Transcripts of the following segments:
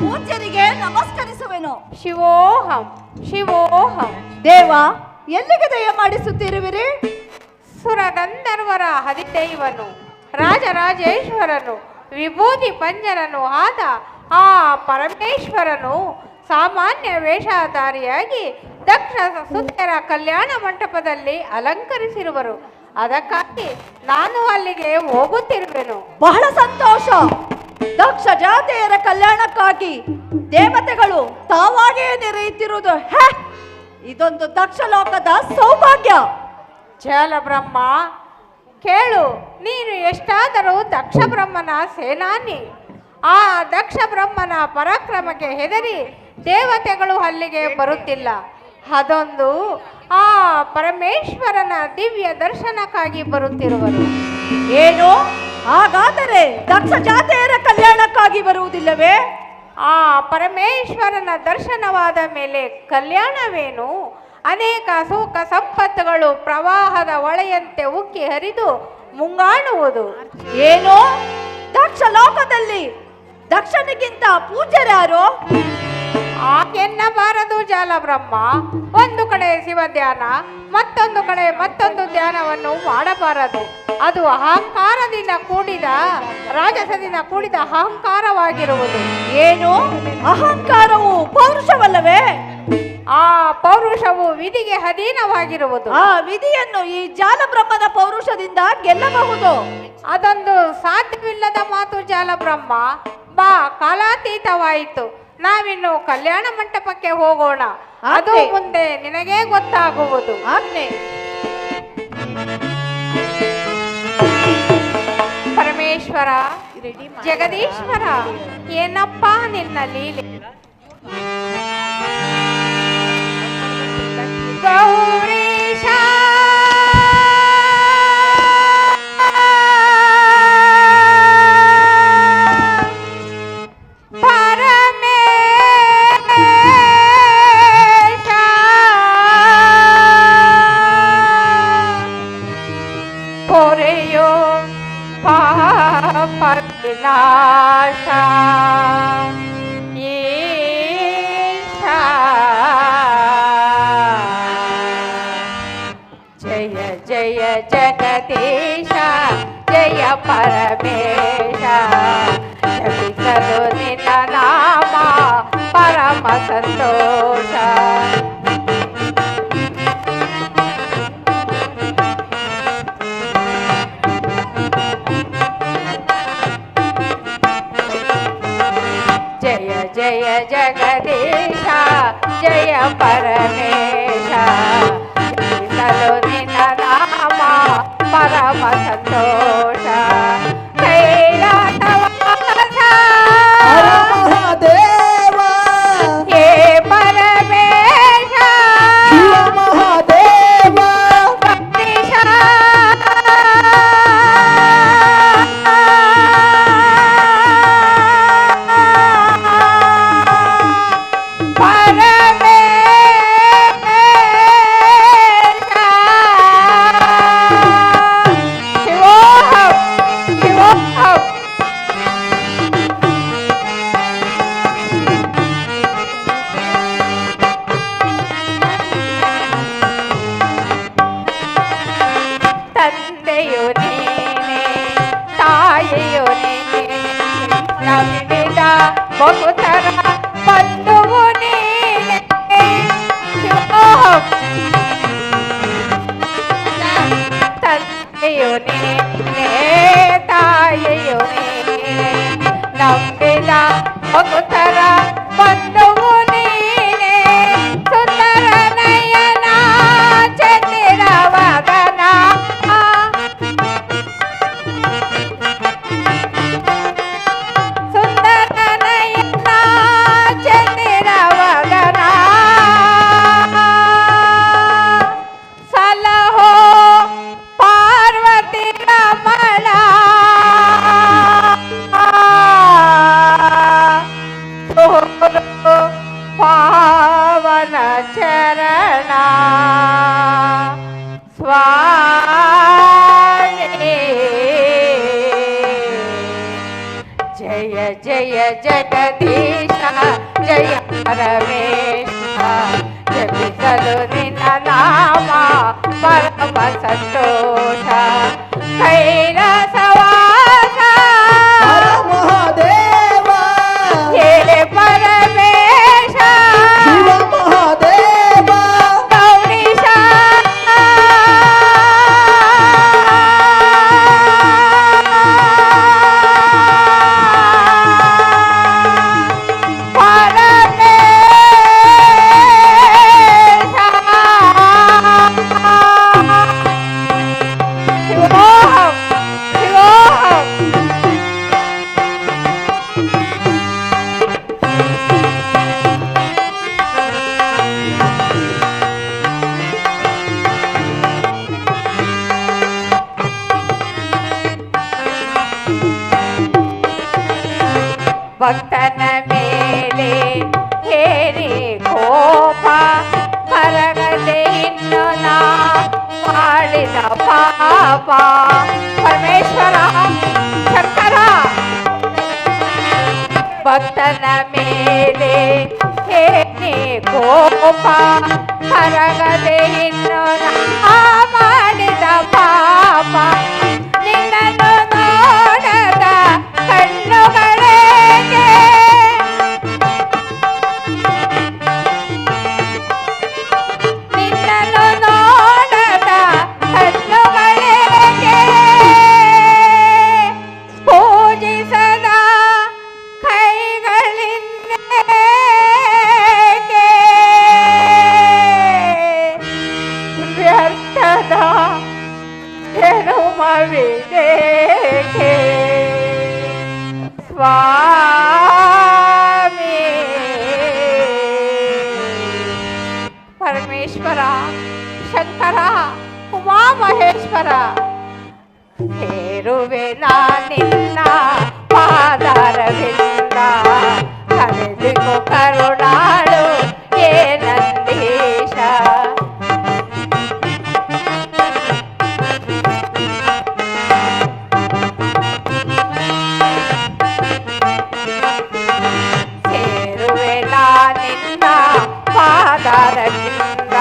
ಪೂಜ್ಯರಿಗೆ ನಮಸ್ಕರಿಸುವೆನು. ಶಿವೋಹಂ ಶಿವೋಹಂ. ದೇವ, ಎಲ್ಲಿಗೆ ದಯ ಮಾಡಿಸುತ್ತಿರುವಿರಿ? ಸುರಗಂಧರ್ವರ ಹದಿದೈವನು, ರಾಜರಾಜೇಶ್ವರನು, ವಿಭೂತಿ ಪಂಜರನು ಆದ ಆ ಪರಮೇಶ್ವರನು ಸಾಮಾನ್ಯ ವೇಷಧಾರಿಯಾಗಿ ದಕ್ಷ ಸುಂದರ ಕಲ್ಯಾಣ ಮಂಟಪದಲ್ಲಿ ಅಲಂಕರಿಸಿರುವರು. ಅದಕ್ಕಾಗಿ ನಾನು ಅಲ್ಲಿಗೆ ಹೋಗುತ್ತಿರುವೆನು. ಬಹಳ ಸಂತೋಷ. ದಕ್ಷ ಜಾತಿಯರ ಕಲ್ಯಾಣಕ್ಕಾಗಿ ದೇವತೆಗಳು ತಾವಾಗಿಯೇ ನೆರೆಯುತ್ತಿರುವುದು ಇದೊಂದು ದಕ್ಷ ಲೋಕದ ಸೌಭಾಗ್ಯ. ಜಲ ಬ್ರಹ್ಮ, ಕೇಳು, ನೀನು ಎಷ್ಟಾದರೂ ದಕ್ಷ ಬ್ರಹ್ಮನ ಸೇನಾನಿ. ಆ ದಕ್ಷ ಬ್ರಹ್ಮನ ಪರಾಕ್ರಮಕ್ಕೆ ಹೆದರಿ ದೇವತೆಗಳು ಅಲ್ಲಿಗೆ ಬರುತ್ತಿಲ್ಲ. ಅದೊಂದು ಆ ಪರಮೇಶ್ವರನ ದಿವ್ಯ ದರ್ಶನಕ್ಕಾಗಿ ಬರುತ್ತಿರುವರು. ಏನು? ಹಾಗಾದರೆ ದಕ್ಷ ಜಾತಿಯರ ಕಲ್ಯಾಣಕ್ಕಾಗಿ ಬರುವುದಿಲ್ಲವೇ? ಆ ಪರಮೇಶ್ವರನ ದರ್ಶನವಾದ ಮೇಲೆ ಕಲ್ಯಾಣವೇನು? ಅನೇಕ ಸುಖ ಸಂಪತ್ತುಗಳು ಪ್ರವಾಹದ ಹೊಳೆಯಂತೆ ಉಕ್ಕಿ ಹರಿದು ಮುಂಗಾಣುವುದು. ಏನು? ದಕ್ಷ ಲೋಕದಲ್ಲಿ ದಕ್ಷನಿಗಿಂತ ಪೂಜ್ಯರ್ಯಾರೋ? ಎನ್ನಬಾರದು ಜಾಲ ಬ್ರಹ್ಮ. ಒಂದು ಕಡೆ ಶಿವ ಧ್ಯಾನ, ಮತ್ತೊಂದು ಕಡೆ ಮತ್ತೊಂದು ಧ್ಯಾನವನ್ನು ಮಾಡಬಾರದು. ಅದು ಅಹಂಕಾರದಿಂದ ಕೂಡಿದ, ರಾಜಸದಿಂದ ಕೂಡಿದ ಅಹಂಕಾರವಾಗಿರುವುದು. ಏನು? ಅಹಂಕಾರವು ಪೌರುಷವಲ್ಲವೇ? ಆ ಪೌರುಷವು ವಿಧಿಗೆ ಅಧೀನವಾಗಿರುವುದು. ಆ ವಿಧಿಯನ್ನು ಈ ಜಾಲ ಬ್ರಹ್ಮನ ಪೌರುಷದಿಂದ ಗೆಲ್ಲಬಹುದು. ಅದೊಂದು ಸಾಧ್ಯವಿಲ್ಲದ ಮಾತು ಜಾಲ ಬ್ರಹ್ಮ. ಬಾ, ಕಾಲಾತೀತವಾಯಿತು. ನಾವಿನ್ನು ಕಲ್ಯಾಣ ಮಂಟಪಕ್ಕೆ ಹೋಗೋಣ. ಅದು ಮುಂದೆ ನಿನಗೇ ಗೊತ್ತಾಗುವುದು. ಆಜ್ಞೆ. ಪರಮೇಶ್ವರ, ಜಗದೀಶ್ವರ, ಏನಪ್ಪ ನಿನ್ನ ಲೀಲೆ? ಗೌರೀಶ, ವಿನಾಶ ಈಶಾ. ಜಯ ಜಯ ಜಗದೀಶ, ಜಯ ಪರಮೇಶ. ಜಪಿಸಲು ನಿನ್ನ ನಾಮ ಪರಮ ಸಂತೋಷ. ಜಯ ಜಗದೀಶ, ಜಯ ಪರಮೇಶ. ಜಪಿಸಲು ನಿನ್ನ ನಾಮ ಪರಮ ಸಂತೋಷ. ಕೈಲಾಸವಾಸ ಮಹಾದೇವ, ಹೇ ಪರಮೇಶ, ಮಹಾದೇವ, ಜಗದೀಶ. ತಂದೆಯು ನೀನೆ, ತಾಯಿಯು ನೀನೆ, ನಂಬಿದ ಬಹುತರ ಬಂಧುವು ನೀನೆ. ತಂದೆಯು ನೀನೆ, ತಾಯಿಯು ನೀನೆ, ನಂಬಿದ ಬಹುತರ ಬಂಧುವು ನೀನೆ. ಸುಂದರ ನಯನ, ಚಂದಿರ ವದನ, ಸುಂದರ ನಯನ, ಚಂದಿರ ವದನ. ಸಲಹೋ ಪಾರ್ವತಿ ರಮಣ. ಜಯ ಜಯ ಜಗದೀಶ ಜಯ ಪರಮೇಶ ಜಪಿಸಲು ನಿನ್ನ ನಾಮ ಪರಮ ಸಂತೋಷ ಕೈಲಾಸವಾಸ ಹರ ಮಹಾದೇವ ಹೇ ಪರಮೇಶ ಶಿವ ಮಹಾದೇವ ಗೌರೀಶ ಭಕ್ತನ ಮೇಲೆ ಹೇರಿ ಕೋಪ ಕರಗದೆ ಇನ್ನು ನಾ ಮಾಡಿದ ಪಾಪ ಪರಮೇಶ್ವರ ಶಂಕರ ಭಕ್ತನ ಮೇಲೆ ಹೇರಿ ಕೋಪ ಕರಗದೆ ಇನ್ನು ನಾ ಮಾಡಿದ ಪಾಪ ನಿನ್ನನ್ನು ನೋಡದ ಕಣ್ಣುಗಳೇಗೆ ನಿನ್ನನ್ನು ನೋಡದ ಕಣ್ಣುಗಳೇಗೆ ಪೂಜಿಸದ ಕೈಗಳಿಂದೇಕೆ ವ್ಯರ್ಥದ ಜನುಮವಿದೇಕೆ ಸ್ವಾಮಿ ಪರಮೇಶ್ವರ ಶಂಕರ ಉಮಾ ಮಹೇಶ್ವರ ಹೇರುವೆ ನಿನ್ನ ಪಾದಾರವಿಂದ ಕರೆದಿಗೋ ಕರುಣಾಳು ಏ ನಂದೀಶ ಸೇರುವೆ ನಿನ್ನ ಪಾದಾರವಿಂದ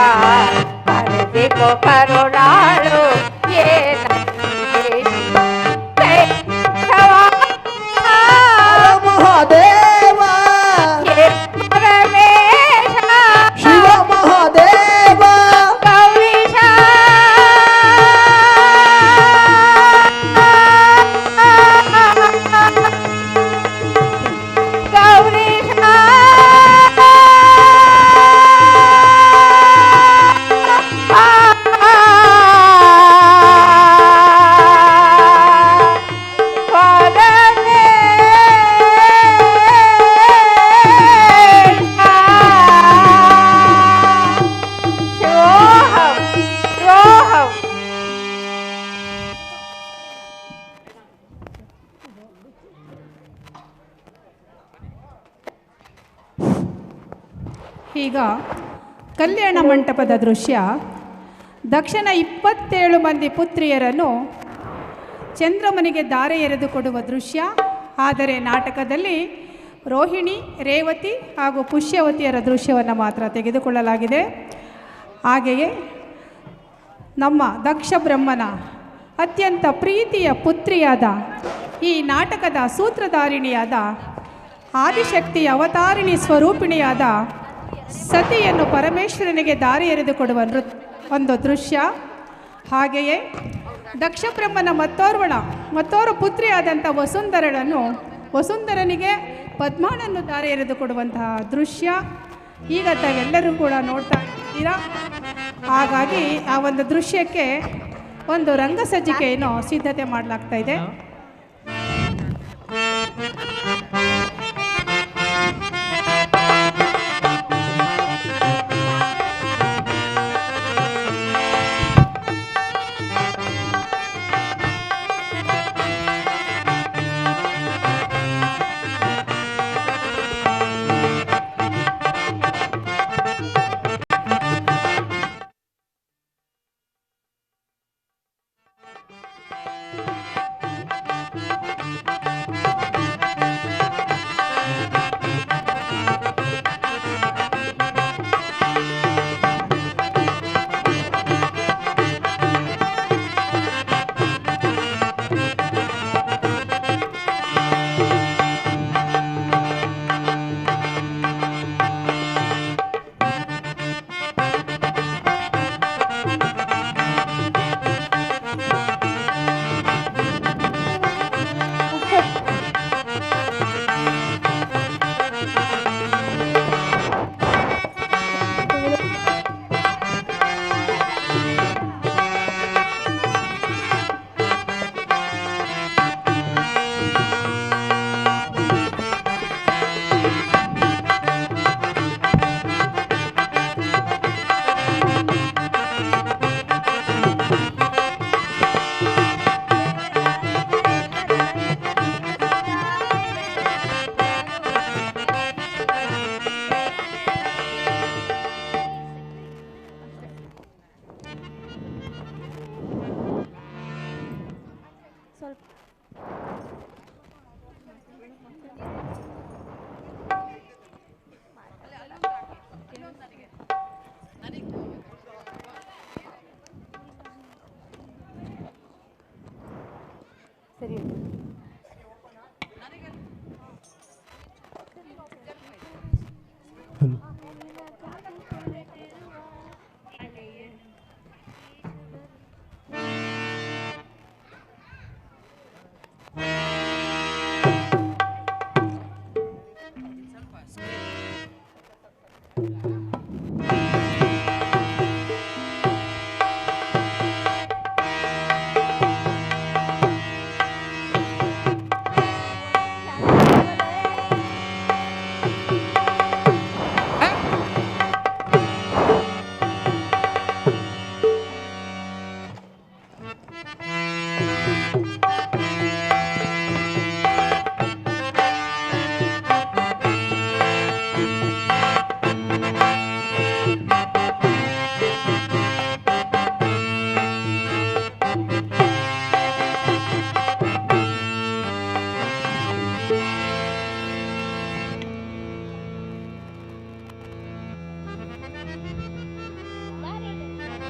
ಕರೆದಿಗೋ ಕರುಣಾಳು ಏ ಹರ ಮಹಾದೇವ ಪರಮೇಶ ಶಿವ ಮಹಾದೇವ ಗೌರೀಶ ಗೌರೀಶ ಈಗ ಕಲ್ಯಾಣ ಮಂಟಪದ ದೃಶ್ಯ. ದಕ್ಷಿಣ 27 ಮಂದಿ ಪುತ್ರಿಯರನ್ನು ಚಂದ್ರಮನಿಗೆ ದಾರೆ ಎರೆದುಕೊಡುವ ದೃಶ್ಯ. ಆದರೆ ನಾಟಕದಲ್ಲಿ ರೋಹಿಣಿ, ರೇವತಿ ಹಾಗೂ ಪುಷ್ಯವತಿಯರ ದೃಶ್ಯವನ್ನು ಮಾತ್ರ ತೆಗೆದುಕೊಳ್ಳಲಾಗಿದೆ. ಹಾಗೆಯೇ ನಮ್ಮ ದಕ್ಷ ಬ್ರಹ್ಮನ ಅತ್ಯಂತ ಪ್ರೀತಿಯ ಪುತ್ರಿಯಾದ ಈ ನಾಟಕದ ಸೂತ್ರಧಾರಿಣಿಯಾದ ಆದಿಶಕ್ತಿಯ ಅವತಾರಿಣಿ ಸ್ವರೂಪಿಣಿಯಾದ ಸತಿಯನ್ನು ಪರಮೇಶ್ವರನಿಗೆ ದಾರಿ ಎರೆದುಕೊಡುವ ಒಂದು ದೃಶ್ಯ. ಹಾಗೆಯೇ ದಕ್ಷ ಬ್ರಹ್ಮನ ಮತ್ತೋರ್ವ ಪುತ್ರಿಯಾದಂಥ ವಸುಂಧರನಿಗೆ ಪದ್ಮಾಳನ್ನು ದಾರಿ ಎರೆದುಕೊಡುವಂತಹ ದೃಶ್ಯ ಈಗ ತಾವೆಲ್ಲರೂ ಕೂಡ ನೋಡ್ತಾ ಇದ್ದೀರಾ. ಹಾಗಾಗಿ ಆ ಒಂದು ದೃಶ್ಯಕ್ಕೆ ಒಂದು ರಂಗಸಜ್ಜಿಕೆಯನ್ನು ಸಿದ್ಧತೆ ಮಾಡಲಾಗ್ತಾ ಇದೆ.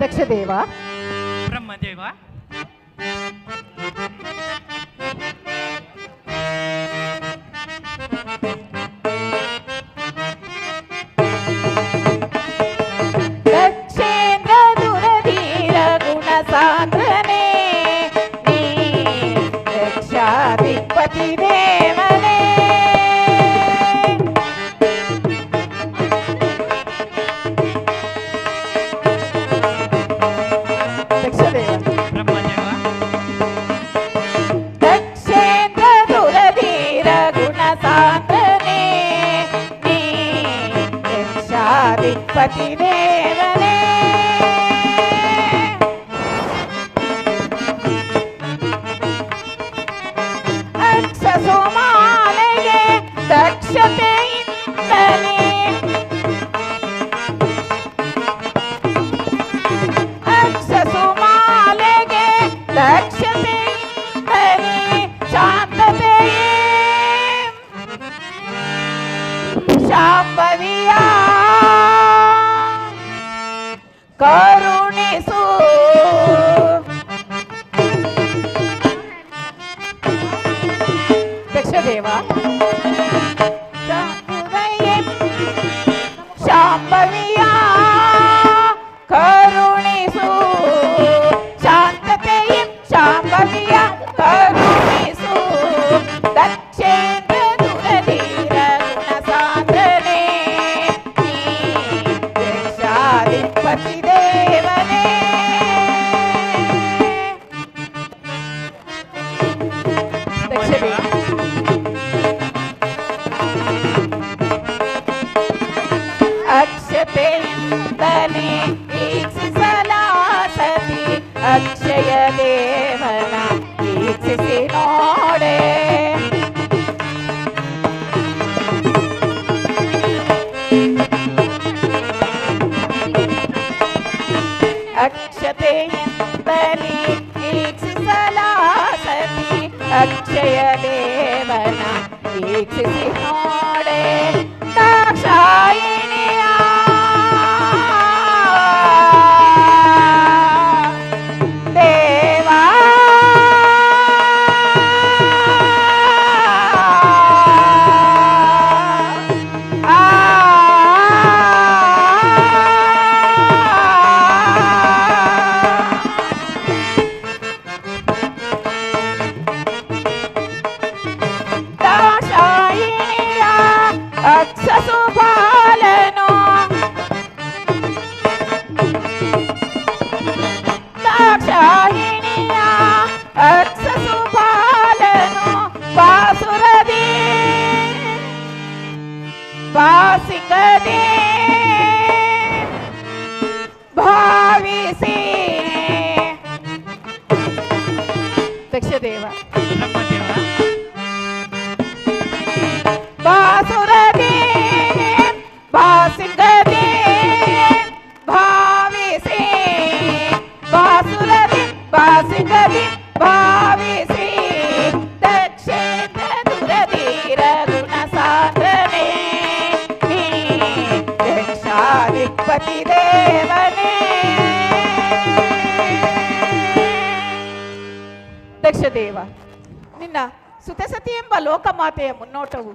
ದಕ್ಷದೇವ, ಬ್ರಹ್ಮದೇವ, ದಕ್ಷೇಂದ್ರ ದುರಧೀರ ಗುಣಸಾಂದ್ರನೇ, ನೀ ದಕ್ಷಾಧಿಪತಿ ದೇವನೇ. ದಕ್ಷದೇವ, ಬ್ರಹ್ಮದೇವ, ದಕ್ಷೇಂದ್ರ ದುರಧೀರ ಗುಣಸಾಂದ್ರನೇ, ನೀ ದಕ್ಷಾಧಿಪತಿ ದೇವನೇ. ಅಕ್ಷಸುಮಾಲೆಗೆ ದಕ್ಷತೆಯಿಂದಲೇ, ಅಕ್ಷಸುಮಾಲೆಗೆ ದಕ್ಷತೆಯಿಂದಲೇ ಶಾಂತತೆಯೇ ಶಾಂಭವಿಯ ಕರುಣಿಸು. ದಕ್ಷದೇವ, ಶಾಂಭವಿಯೇ ಶಾಂಭವಿಯ ಕರುಣಿಸು, ಶಾಂತತೆಯೇ ಶಾಂಭವಿಯ ಕರುಣಿಸು. ದಕ್ಷೇಂದ್ರ ದುರಧೀರ ಗುಣಸಾಂದ್ರನೇ, ನೀ ದಕ್ಷಾಧಿಪತಿ ದೇವನೇ. ಬ್ರಹ್ಮದೇವ, ಅಕ್ಷತೆಯಿಂದಲೇ ಈಕ್ಷಿಸಲಾಸತಿ, ಅಕ್ಷಯ ದೇವನ ಈಕ್ಷಿಸಿ ನೋಡೆ. ಅಕ್ಷತೆಯಿಂದಲೇ ಈಕ್ಷಿಸಲಾಸತಿ, ಅಕ್ಷಯ ದೇವನ ಈಕ್ಷಿಸಿ ನೋಡೆ. ದಾಕ್ಷಾಯಿಣಿಯ ದೇವಾ, ದಾಕ್ಷಾಯಿಣಿಯ ಅಕ್ಷಸುಪಾಲನು, ದಾಕ್ಷಾಯಿಣಿಯ ಅಕ್ಷಸುಪಾಲನು, ಬಾಸುರದಿ ಬಾಸಿಂಗದೆ ಭಾವಿಸಿ. ದಕ್ಷದೇವ, ಬ್ರಹ್ಮದೇವ, ಬಾಸುರದಿ ಬಾಸಿಂಗದೆ ಭಾವಿಸಿ, ಬಾಸುರದಿ ಬಾಸಿಂಗದಿ ಭಾವಿಸಿ. ದಕ್ಷೇಂದ್ರ ದುರಧೀರ ಗುಣಸಾಂದ್ರನೇ, ನೀ ದಕ್ಷಾಧಿಪತಿ ದೇವನೇ. ದಕ್ಷದೇವ, ನಿನ್ನ ಸುತಸತಿ ಎಂಬ ಲೋಕಮಾತೆಯ ಮುನ್ನೋಟವು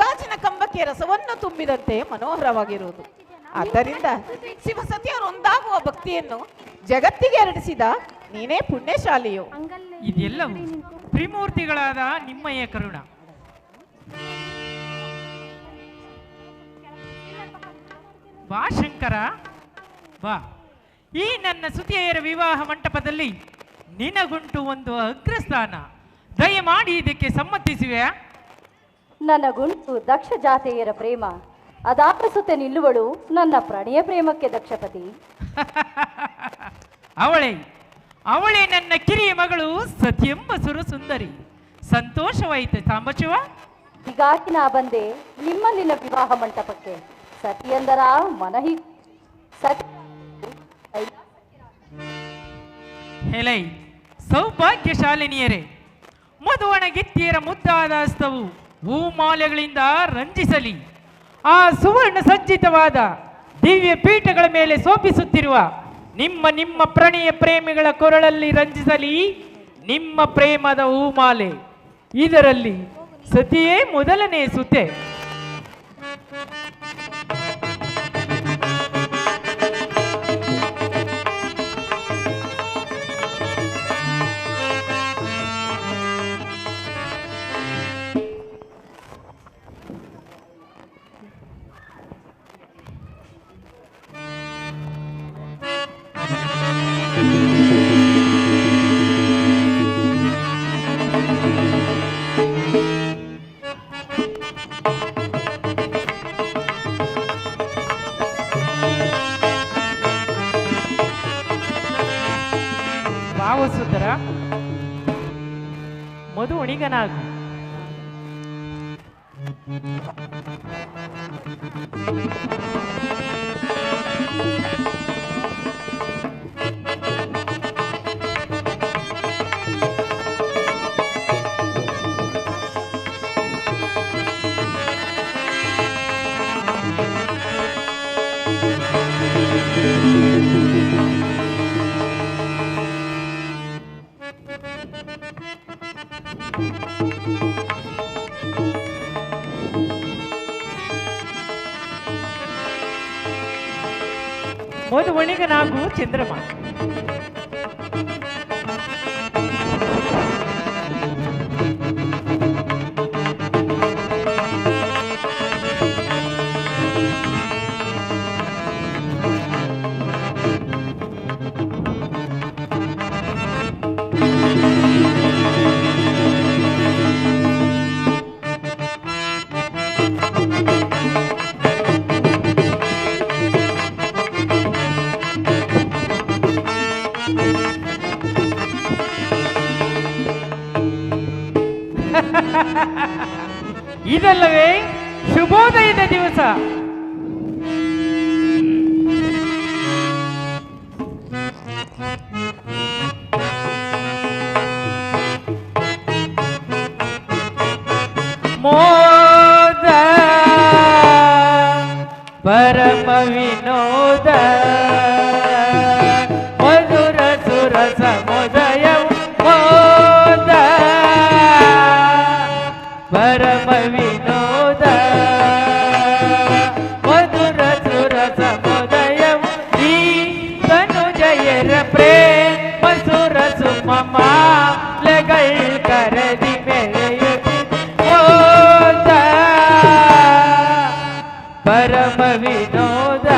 ಗಾಜಿನ ಕಂಬಕ್ಕೆ ರಸವನ್ನು ತುಂಬಿದಂತೆ ಮನೋಹರವಾಗಿರುವುದು. ಆದ್ದರಿಂದ ಶಿವಸತಿಯರು ಒಂದಾಗುವ ಭಕ್ತಿಯನ್ನು ಜಗತ್ತಿಗೆ ಹರಡಿಸಿದ ನೀನೇ ಪುಣ್ಯಶಾಲಿಯು. ಇದೆಲ್ಲವೂ ತ್ರಿಮೂರ್ತಿಗಳಾದ ನಿಮ್ಮಯ್ಯ ಕರುಣ. ಬಾ ಶಂಕರ ಬಾ, ಈ ನನ್ನ ಸುತಿಯರ ವಿವಾಹ ಮಂಟಪದಲ್ಲಿ ನಿನಗುಂಟು ಒಂದು ಅಗ್ರಸ್ಥಾನ. ದಯಮಾಡಿ ಇದಕ್ಕೆ ಸಮ್ಮತಿಸುವೆ? ನನಗುಂಟು ದಕ್ಷ ಜಾತಿಯರ ಪ್ರೇಮ, ಅದಾಪಿಸುತ್ತೆ ನಿಲ್ಲುವಳು ನನ್ನ ಪ್ರಣಯ ಪ್ರೇಮಕ್ಕೆ ದಕ್ಷಪತಿ. ಅವಳೇ ನನ್ನ ಕಿರಿಯ ಮಗಳು ಸತಿಯೆಂಬ ಸುರಸುಂದರಿ. ಸಂತೋಷವಾಯಿತು ಸಾಂಬಶಿವ. ಹೀಗಾಗಿ ನಾ ಬಂದೆ ನಿಮ್ಮಲ್ಲಿನ ವಿವಾಹ ಮಂಟಪಕ್ಕೆ. ಸತಿಯಂದರ ಮನಹಿ ಹೆಲೈ ಸೌಭಾಗ್ಯಶಾಲಿನಿಯರೇ, ಮಧುವಣಗಿತ್ತಿಯರ ಮುದ್ದಾದ ಹಸ್ತವು ಹೂಮಾಲೆಗಳಿಂದ ರಂಜಿಸಲಿ. ಆ ಸುವರ್ಣ ಸಜ್ಜಿತವಾದ ದಿವ್ಯ ಪೀಠಗಳ ಮೇಲೆ ಶೋಭಿಸುತ್ತಿರುವ ನಿಮ್ಮ ಪ್ರಣಯ ಪ್ರೇಮಿಗಳ ಕೊರಳಲ್ಲಿ ರಂಜಿಸಲಿ ನಿಮ್ಮ ಪ್ರೇಮದ ಹೂಮಾಲೆ. ಇದರಲ್ಲಿ ಸತಿಯೇ ಮೊದಲನೇ ಸುತೆ. ಭಾವಸುಂದರ, ಮಧುವಣಿಗನಾಗು. ಮಧುವಣಿಗನಾಗು ಚಂದ್ರಮ. ಇದಲ್ಲವೇ ಶುಭೋದಯದ ದಿವಸ. ಮೋದ ಪರಮ ವಿನೋದ ಮಧುರ ಸುರ ಸಮುದಯ ಮೋದ ಪರಮ ವಿನೋದ ಮಧುರ ಸುರ ಸಮುದಯ ಈ ತನುಜಯರ ಪ್ರೇಮ ಸುರ ಸುಮಮಾಲೆಗಳ್ ಕರದಿ ಮೆರೆಯುತ್ತಿದೆ ಪರಮ ವಿನೋದ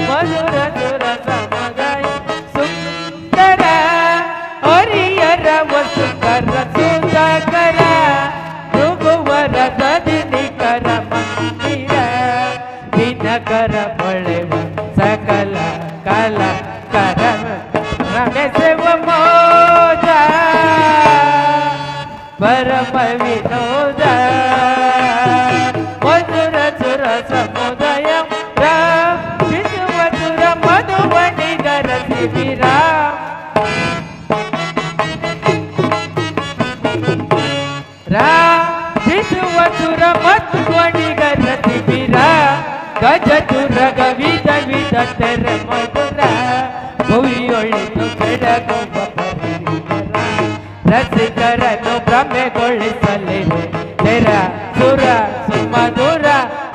ಮಧುರ ಸುರ ಸಮುದಾಯ ಸುಂದರ ಹರಿಯರ ವಸುಕರ ಸುಧಾಕರ ಮೃಗುವರ ಸದಿನಿಕರ ಮಂದಿರ ದಿನಕರ ಬಳೆವ ಸಕಲ ಕಲ ಕರ ರಮೆಸೆವ ಮೋದ ಪರಮ ವಿನೋದ ಮಧುರ ಸುರ ಸಮುದಾಯ ವಿಶ್ವಸುರ ಮಧುವಣಿಗರ ಶಿಬಿರ ವಿಶ್ವಸುರ ಮಧುವಣಿಗರ ಶಿಬಿರ ಗಜತುರ ಗವಿದ ವಿಧ ತೆರ ಮಧುರ ಭುವಿಯೊಳಿತು ಬೆಳಗುವ ರಸಿಕರನ್ನು ಭ್ರಮೆಗೊಳಿಸಲಿವೆ ತೆರ ಸುರ ಸುಮಧುರ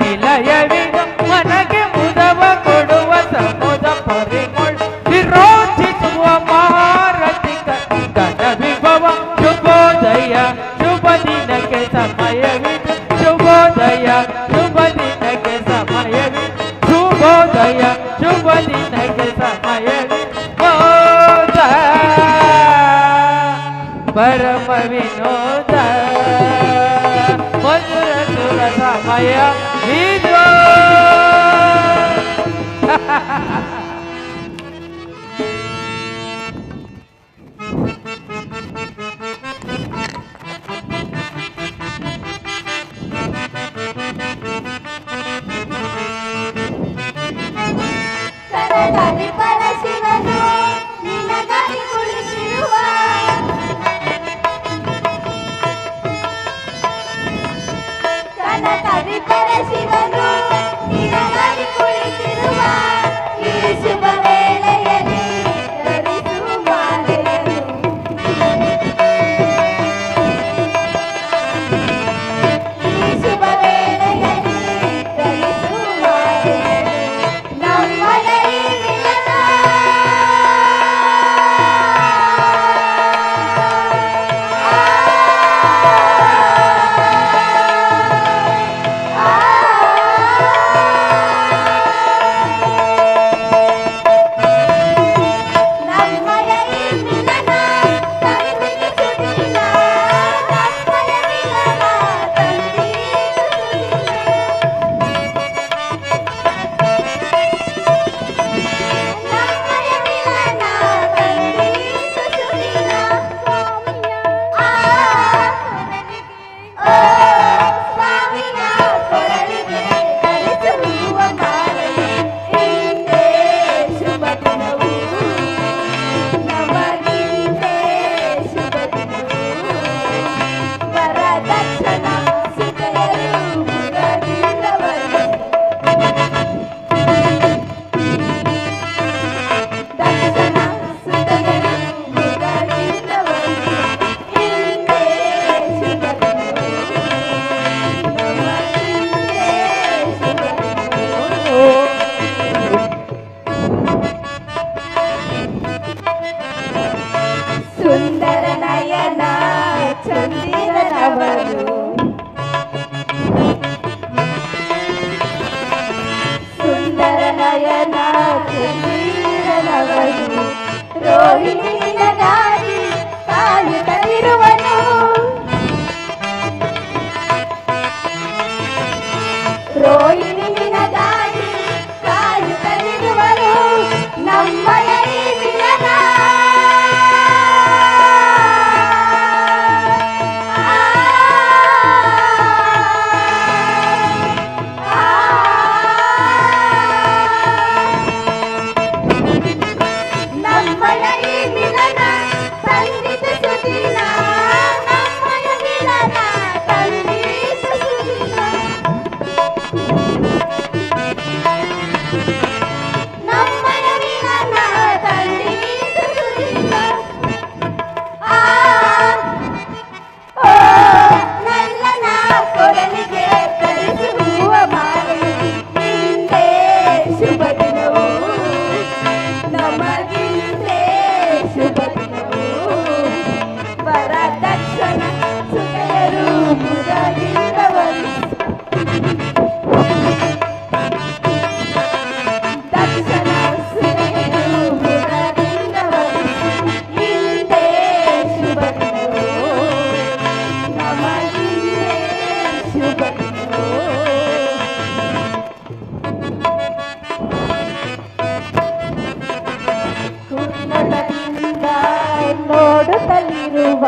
ನಿಲಯವಿದು ಮನಗೆ ಮುದವ ಕೊಡುವ ಸಮುದ ಪರಿಮಳ ವಿರೋಧಿಸುವ ಮಾರತಿಕ ಘನ ವಿಭವ ಶುಭೋದಯ ಶುಭ ದಿನಕ್ಕೆ ಸಮಯವಿದು ಶುಭೋದಯ ಶುಭ ದಿನಕ್ಕೆ ಸಮಯವಿದು ಶುಭೋದಯ ಶುಭ ದಿನಕ್ಕೆ ಸಮಯವಿದು ಮೋದ ಪರಮ ವಿನೋದ ಮಧುರ ಸುರ ಸಮಯ ವಿದ್ವ ಕರಗಲಿ ಪರಶಿವನು ನಿನಗಾಗಿ ಕುಳಿತಿರುವ ಕನಕವಿ ಪರಶಿವನು ನಿನಗಾಗಿ ಕುಳಿತಿರುವ ಈ ಶುಭ ವೇಳೆಯಲ್ಲಿ ಧರಿಸು ಮಾಲೆಯನ್ನು ಈ ಶುಭ ವೇಳೆಯಲ್ಲಿ ಧರಿಸು ಮಾಲೆಯನ್ನು ನಮ್ಮಯ ಈ ಮಿಲನ ನಮ್ಮಯ ಈ ಮಿಲನ ತಂದಿತು ಸುದಿನ ನಮ್ಮಯ ಮಿಲನ ತಂದಿತು ಸುದಿನ ನಮ್ಮಯ ಮಿಲನ ತಂದಿತು ಸುದಿನ ಸ್ವಾಮಿಯ ಕೊರಳಿಗೆ ಧರಿಸುವ ಮಾಲೆಯು ಇಂದೇ ಶುಭ ದಿನವು ನಮಗಿಂದೇ ಶುಭ ದಿನವು ವರದಕ್ಷಿಣ ಸುತೆಯರು ಮುದದಿಂದ ದಕ್ಷಿಣ ಸುತೆಯರು ಮುದದಿಂದ ಇಂದೇ ಶುಭ ದಿನವು ನಮಗಿಂದೇ ಶುಭ ದಿನವು ಸುಂದರ ನಯನ ಚಂದಿರನವರು ಸುಂದರ ನಯನ ಚಂದಿರನವರು ರೋಹಿಣಿ ನಿನಗಾಗಿ ಕಾಯುತ್ತಿರುವನು ರೋಹಿಣಿ ನಿನಗಾಗಿ ಕಾಯುತ್ತಿರುವನು ನಮ್ಮಯ ಈ ಮಿಲನ ನಮ್ಮಯ ಈ ಮಿಲನ ತಂದಿತು ಸುದಿನ ನಮ್ಮಯ ಮಿಲನ ತಂದಿತು ಸುದಿನ ನಮ್ಮಯ ಮಿಲನ ತಂದಿತು ಸುದಿನ ಓ ನಲ್ಲನ ಕೊರಳಿಗೆ ಧರಿಸುವ ಮಾಲೆಯು ಇಂದೇ ಶುಭ ದಿನವು ನಮಗಿಂದೇ ಶುಭ ದಿನವು ವರದಕ್ಷಿಣ ಸುತೆಯರು ಮುದದಿಂದ ದಕ್ಷಿಣ ಸುತೆಯರು ಮುದದಿಂದ ಇಂದೇ ಶುಭ ದಿನವು ನಮಗಿಂದೇ ಶುಭ ದಿನವು ಕುನ್ನಡದಿಂದ ನೋಡುತ್ತಲಿರುವ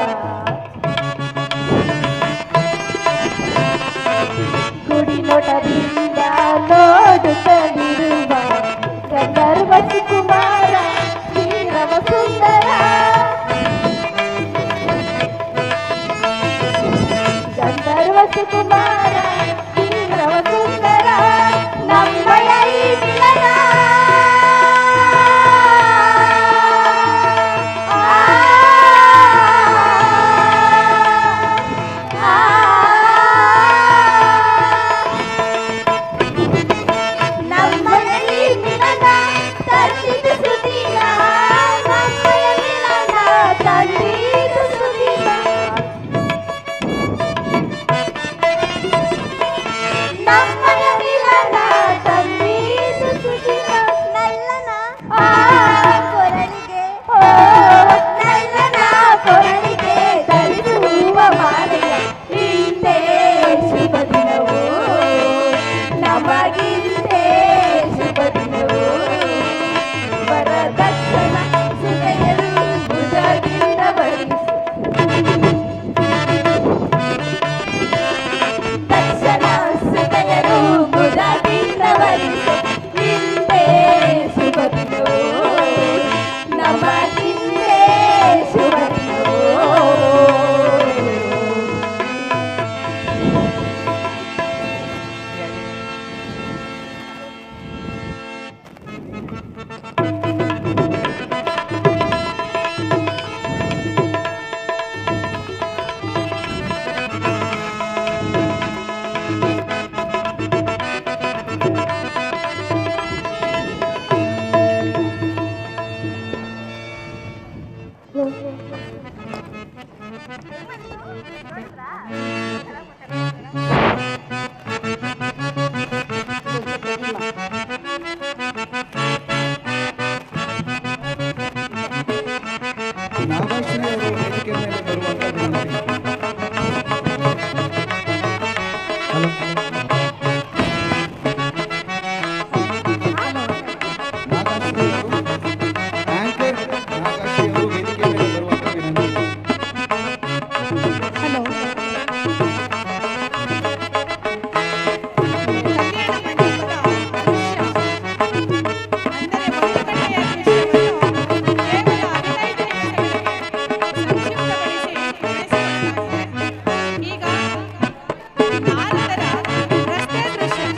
ಗುಡಿನೋಟದಿಂದ ನೋಡುತ್ತಲಿರುವ ಗಂಧರ್ವ ಸುಕುಮಾರ ಶ್ರೀರವ ಸುಂದರ ಗಂಧರ್ವ ಸುಕುಮಾರ ಶ್ರೀರವ ಸುಂದರ ನಮ್ಮಯ ಈ ಮಿಲನ ಆ ನಾರದರ ರಸ್ತೆ ದೃಶ್ಯ.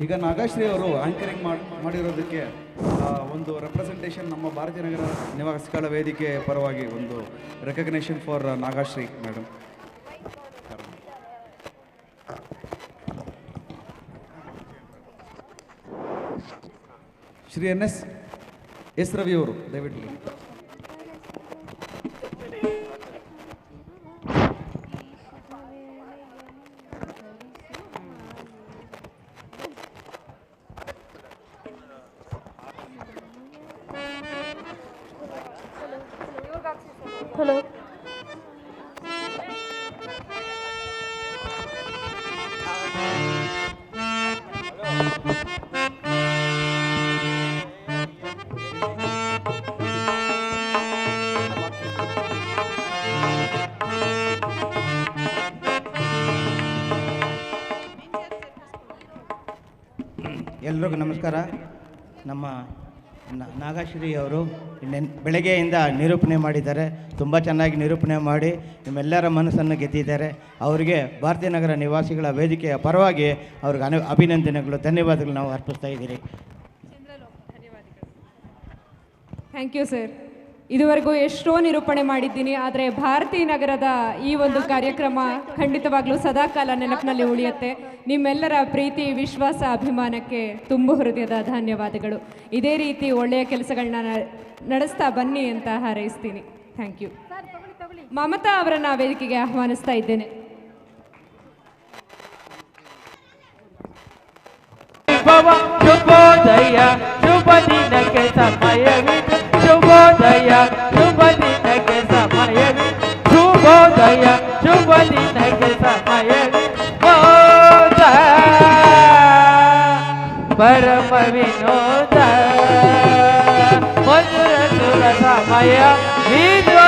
ಈಗ ನಾಗಶ್ರೀ ಅವರು ಆಂಕರಿಂಗ್ ಮಾಡಿರೋದಕ್ಕೆ ಒಂದು ರೆಪ್ರೆಸೆಂಟೇಷನ್ ನಮ್ಮ ಭಾರತೀಯ ನಗರ ನಿವಾಸಿಗಳ ವೇದಿಕೆ ಪರವಾಗಿ ಒಂದು recognition for Nagashree madam. Shri S Ravi ಅವರು ದಯವಿಟ್ಟು. ಹಲೋ ಎಲ್ರಿಗೂ ನಮಸ್ಕಾರ. ನಮ್ಮ ನಾಗಶ್ರೀ ಅವರು ಬೆಳಗ್ಗೆಯಿಂದ ನಿರೂಪಣೆ ಮಾಡಿದ್ದಾರೆ. ತುಂಬ ಚೆನ್ನಾಗಿ ನಿರೂಪಣೆ ಮಾಡಿ ನಿಮ್ಮೆಲ್ಲರ ಮನಸ್ಸನ್ನು ಗೆದ್ದಿದ್ದಾರೆ. ಅವರಿಗೆ ಭಾರತೀಯ ನಗರ ನಿವಾಸಿಗಳ ವೇದಿಕೆಯ ಪರವಾಗಿ ಅವ್ರಿಗೆ ಅಭಿನಂದನೆಗಳು, ಧನ್ಯವಾದಗಳು ನಾವು ಅರ್ಪಿಸ್ತಾ ಇದ್ದೀರಿ. Thank you sir. ಇದುವರೆಗೂ ಎಷ್ಟೋ ನಿರೂಪಣೆ ಮಾಡಿದ್ದೀನಿ, ಆದರೆ ಭಾರತೀಯ ನಗರದ ಈ ಒಂದು ಕಾರ್ಯಕ್ರಮ ಖಂಡಿತವಾಗ್ಲೂ ಸದಾಕಾಲ ನೆನಪಿನಲ್ಲಿ ಉಳಿಯುತ್ತೆ. ನಿಮ್ಮೆಲ್ಲರ ಪ್ರೀತಿ, ವಿಶ್ವಾಸ, ಅಭಿಮಾನಕ್ಕೆ ತುಂಬು ಹೃದಯದ ಧನ್ಯವಾದಗಳು. ಇದೇ ರೀತಿ ಒಳ್ಳೆಯ ಕೆಲಸಗಳನ್ನ ನಡೆಸ್ತಾ ಬನ್ನಿ ಅಂತ ಹಾರೈಸ್ತೀನಿ. Thank you. ಮಮತಾ ಅವರನ್ನು ವೇದಿಕೆಗೆ ಆಹ್ವಾನಿಸ್ತಾ ಇದ್ದೇನೆ. ಶುಭೋದಯ, ಶುಭ ದಿನಕ್ಕೆ ಸಮಯವಿದೆ. ಶುಭೋದಯ, ಶುಭ ದಿನಕ್ಕೆ ಸಮಯವಿದೆ. ಶುಭೋದಯ, ಶುಭ ದಿನಕ್ಕೆ ಸಮಯವಿದೆ. ಮೋದ ಪರಮ ವಿನೋದ ಮಧುರ ಸುರ ಸಮಯ ವಿದ್ವಾ.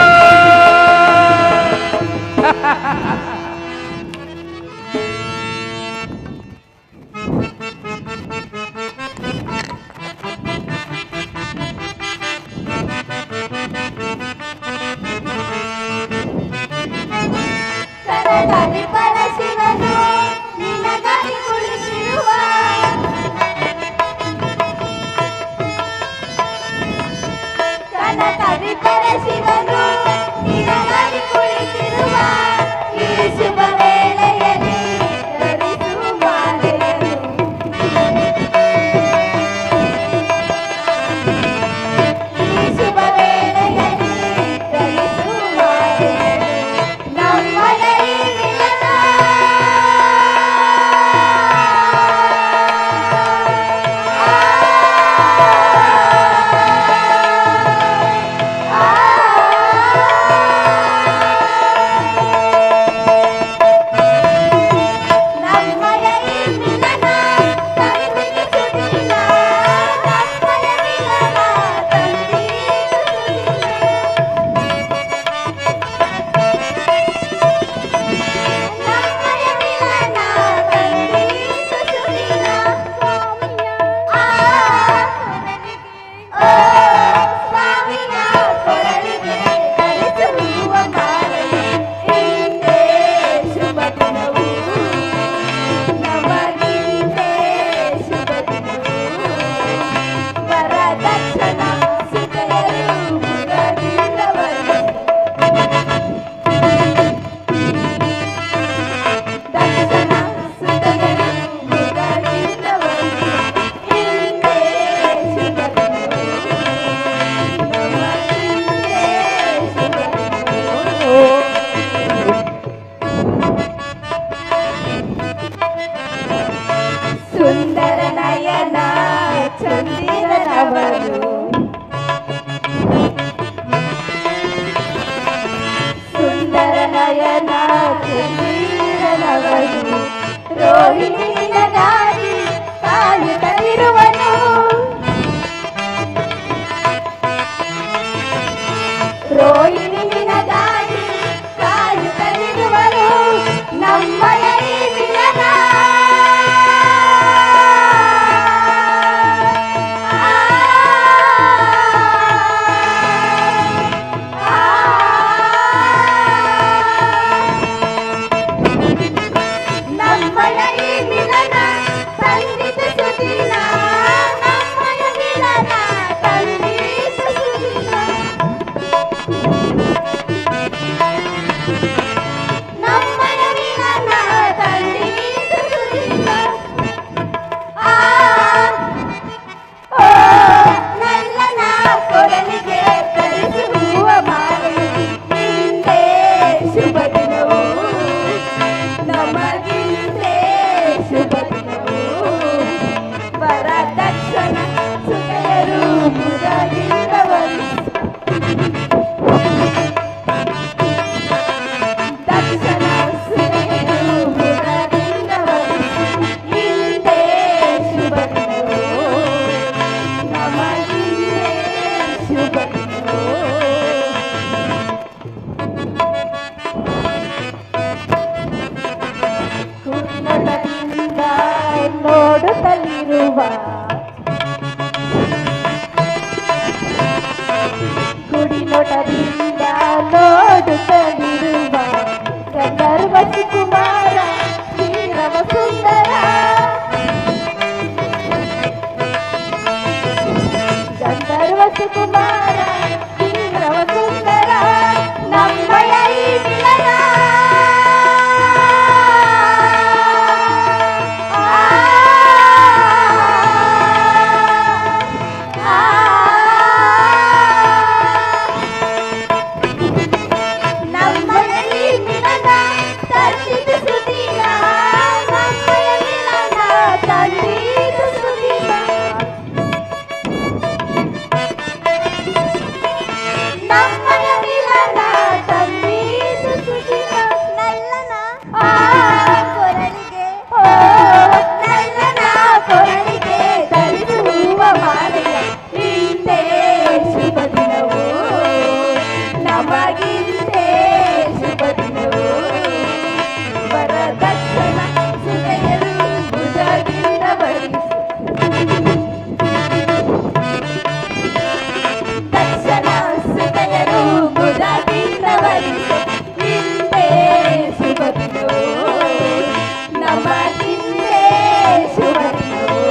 ಕರಕಲಿ ಪರಶಿವನು ನಿನಗಾಗಿ ಕುಳಿತಿರುವ ಕನಕವಿ ಪರಶಿವನು ನಿನಗಾಗಿ ಕುಳಿತಿರುವ ಈ ಶುಭ ವೇಳೆಯಲ್ಲಿ ಧರಿಸು ಮಾಲೆಯನ್ನು. ಈ ಶುಭ ವೇಳೆಯಲ್ಲಿ ಧರಿಸು ಮಾಲೆಯನ್ನು. ನಮ್ಮಯ ಈ ವಿಲನ ಬಂದವನು ರೋಹಿಣಿ ನಿನಗಾಗಿ ಕಾಯುತ್ತಲಿರುವನು ರೋಹಿಣಿ ನಿನಗಾಗಿ ಕಾಯುತ್ತಲಿರುವನು ನಮ್ಮಯ ಈ ಮಿಲನ ನಮ್ಮಯ ಈ ಮಿಲನ ತಂದಿತ ಸುದಿನ ನಮ್ಮಯ ಮಿಲನ ತಂದಿತ ಸುದಿನ ನಮ್ಮಯ ಮಿಲನ ತಂದಿತ ಸುದಿನ ಆ ಓ ನಲ್ಲನ ಕೊರಳಿಗೆ ಕಲಿಸುವ ಮಾಲೆ ಹಿಂದೆ ಶುಭ ದಿನವು ನಮಗಿಂದೆ ಶುಭ ದಿನವು ವರದಕ್ಷಿಣ ಸುತೆಯರು ಮುದಗಿಂದವರು ದಕ್ಷಿಣ ಸುತೆಯರು ಮುದಗಿಂದವರು ಹಿಂದೆ ಶುಭ ದಿನವು ನಮಗಿಂದೆ ಶುಭ ದಿನವು ಕುನ್ನಡದಿಂದ ನೋಡುತ್ತಲಿರುವ ಗುಡಿನೋಟದಿಂದ ನೋಡುತ್ತಲಿರುವ ಗಂಧರ್ವ ಸುಕುಮಾರ ಶ್ರೀರವ ಸುಂದರ ಗಂಧರ್ವ ಸುಕುಮಾರ ಶ್ರೀರವ ಸುಂದರ ನಮ್ಮಯ ಈ ಮಿಲನ ನಮ್ಮಯ ಈ ಮಿಲನ ತಂದಿತ ಸುದಿನ ನಮ್ಮಯ ಮಿಲನ ತಂದಿತ ಸುದಿನ ನಮ್ಮಯ ಮಿಲನ ತಂದಿತ ಸುದಿನ ನಲ್ಲನ ಕೊರಳಿಗೆ ನಲ್ಲನ ಕೊರಳಿಗೆ ಧರಿಸುವ ಮಾಲೆಯ ಹಿಂದೆ ಶುಭ ದಿನವು ನಮಗಿಂದೆ ಶುಭ ದಿನವು ವರದಕ್ಷಿಣ ಸುತೆಯರು ಭುಜದಿಂದ ಬರಿಸು ದಕ್ಷಿಣ ಸುತೆಯರು ಭುಜದಿಂದ ಬರಿಸು ಹಿಂದೆ ಶುಭ ದಿನವು ನಮಗಿಂದೆ ಶುಭ ದಿನವು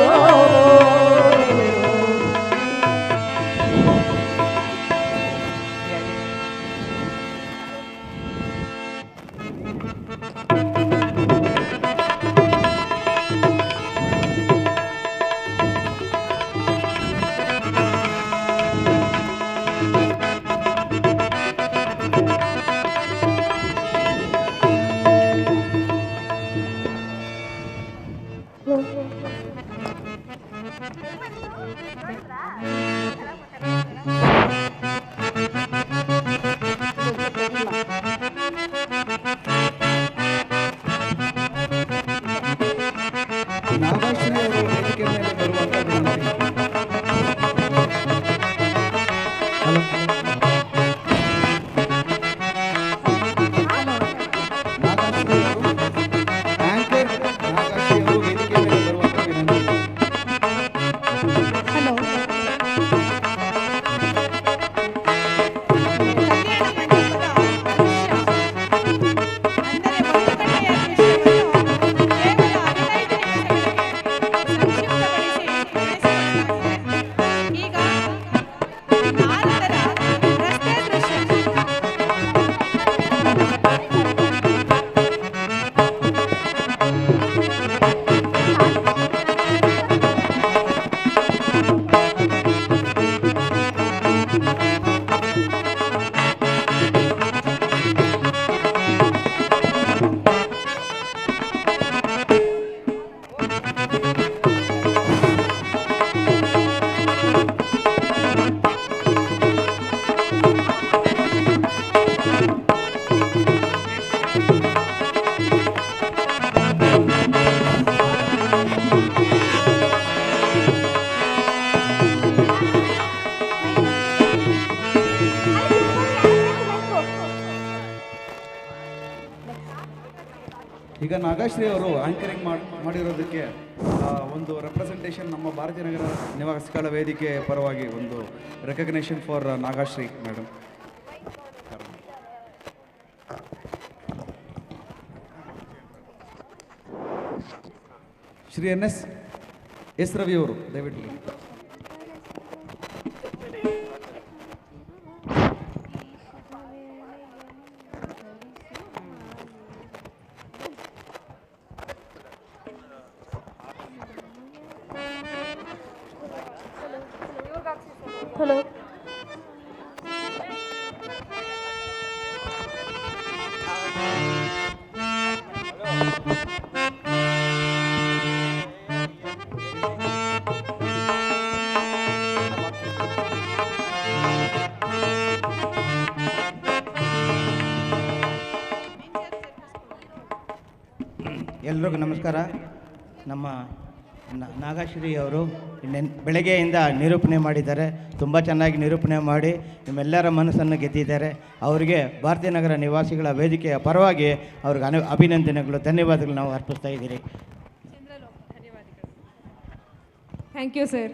ಈಗ ನಾಗಶ್ರೀ ಅವರು ಆಂಕರಿಂಗ್ ಮಾಡಿರೋದಕ್ಕೆ ಒಂದು ರೆಪ್ರೆಸೆಂಟೇಷನ್ ನಮ್ಮ ಭಾರತೀಯ ನಗರ ನಿವಾಸಿಗಳ ವೇದಿಕೆ ಪರವಾಗಿ ಒಂದು recognition for Nagashree madam. Shri S Ravi ಅವರು ದಯವಿಟ್ಟು. ಹಲೋ. ಎಲ್ರಿಗೂ ನಮಸ್ಕಾರ. ನಮ್ಮ ನಾಗಶ್ರೀ ಅವರು ಬೆಳಗ್ಗೆಯಿಂದ ನಿರೂಪಣೆ ಮಾಡಿದ್ದಾರೆ. ತುಂಬ ಚೆನ್ನಾಗಿ ನಿರೂಪಣೆ ಮಾಡಿ ನಿಮ್ಮೆಲ್ಲರ ಮನಸ್ಸನ್ನು ಗೆದ್ದಿದ್ದಾರೆ. ಅವರಿಗೆ ಭಾರತೀಯ ನಗರ ನಿವಾಸಿಗಳ ವೇದಿಕೆಯ ಪರವಾಗಿ ಅವ್ರಿಗೆ ಅಭಿನಂದನೆಗಳು, ಧನ್ಯವಾದಗಳು ನಾವು ಅರ್ಪಿಸ್ತಾ ಇದ್ದೀರಿ. Thank you sir.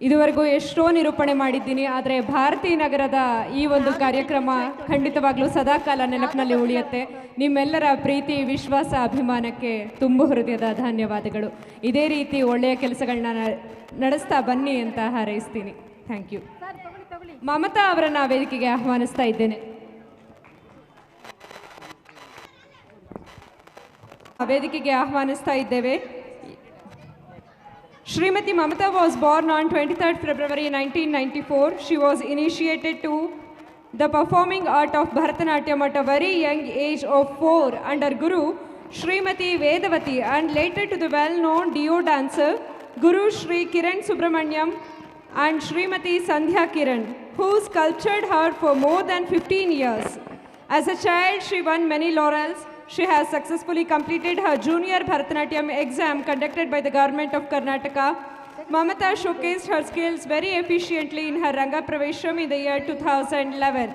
ಇದುವರೆಗೂ ಎಷ್ಟೋ ನಿರೂಪಣೆ ಮಾಡಿದ್ದೀನಿ, ಆದರೆ ಭಾರತೀಯ ನಗರದ ಈ ಒಂದು ಕಾರ್ಯಕ್ರಮ ಖಂಡಿತವಾಗ್ಲೂ ಸದಾಕಾಲ ನೆನಪಿನಲ್ಲಿ ಉಳಿಯುತ್ತೆ. ನಿಮ್ಮೆಲ್ಲರ ಪ್ರೀತಿ, ವಿಶ್ವಾಸ, ಅಭಿಮಾನಕ್ಕೆ ತುಂಬು ಹೃದಯದ ಧನ್ಯವಾದಗಳು. ಇದೇ ರೀತಿ ಒಳ್ಳೆಯ ಕೆಲಸಗಳನ್ನ ನಡೆಸ್ತಾ ಬನ್ನಿ ಅಂತ ಹಾರೈಸ್ತೀನಿ. Thank you. ಮಮತಾ ಅವರನ್ನು ವೇದಿಕೆಗೆ ಆಹ್ವಾನಿಸ್ತಾ ಇದ್ದೇನೆ. ವೇದಿಕೆಗೆ ಆಹ್ವಾನಿಸ್ತಾ ಇದ್ದೇವೆ. Srimati Mamata was born on 23rd February 1994. She was initiated to the performing art of Bharatanatyam at a very young age of 4 under Guru Srimati Vedavati, and later to the well-known Dio dancer Guru Sri Kiran Subramanyam and Srimati Sandhya Kiran, who sculptured her for more than 15 years. As a child, she won many laurels. She has successfully completed her junior Bharatanatyam exam conducted by the government of Karnataka. Mamata showcased her skills very efficiently in her Ranga Pravesham in the year 2011.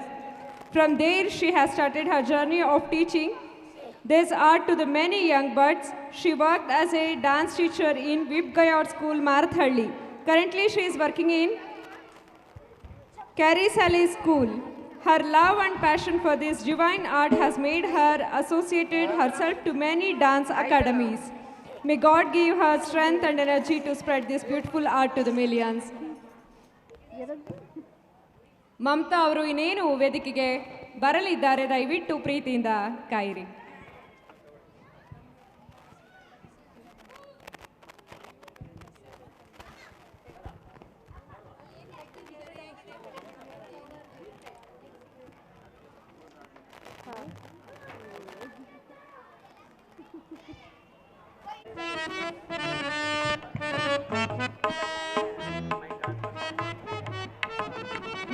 From there, she has started her journey of teaching this art to the many young buds. She worked as a dance teacher in Vipgayad School, Marathalli. Currently, she is working in Karisali School. Her love and passion for this divine art has made her associated herself to many dance academies. May God give her strength and energy to spread this beautiful art to the millions. Mamata ಅವರು ಇನ್ನೇನು ವೇದಿಕೆಗೆ ಬರಲಿದ್ದಾರೆ, ದಯವಿಟ್ಟು ಪ್ರೀತಿಯಿಂದ ಕಾಯಿರಿ.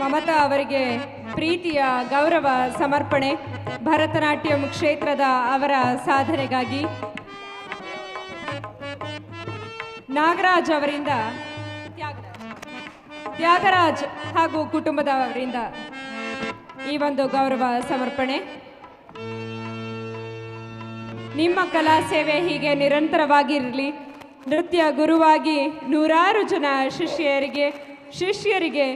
ಮಮತಾ ಅವರಿಗೆ ಪ್ರೀತಿಯ ಗೌರವ ಸಮರ್ಪಣೆ. ಭರತನಾಟ್ಯಂ ಕ್ಷೇತ್ರದ ಅವರ ಸಾಧನೆಗಾಗಿ ನಾಗರಾಜ್ ಅವರಿಂದ, ತ್ಯಾಗರಾಜ್ ಹಾಗೂ ಕುಟುಂಬದವರಿಂದ ಈ ಒಂದು ಗೌರವ ಸಮರ್ಪಣೆ. ನಿಮ್ಮ ಕಲಾ ಸೇವೆ ಹೀಗೆ ನಿರಂತರವಾಗಿರಲಿ. ನೃತ್ಯ ಗುರುವಾಗಿ ನೂರಾರು ಜನ ಶಿಷ್ಯರಿಗೆ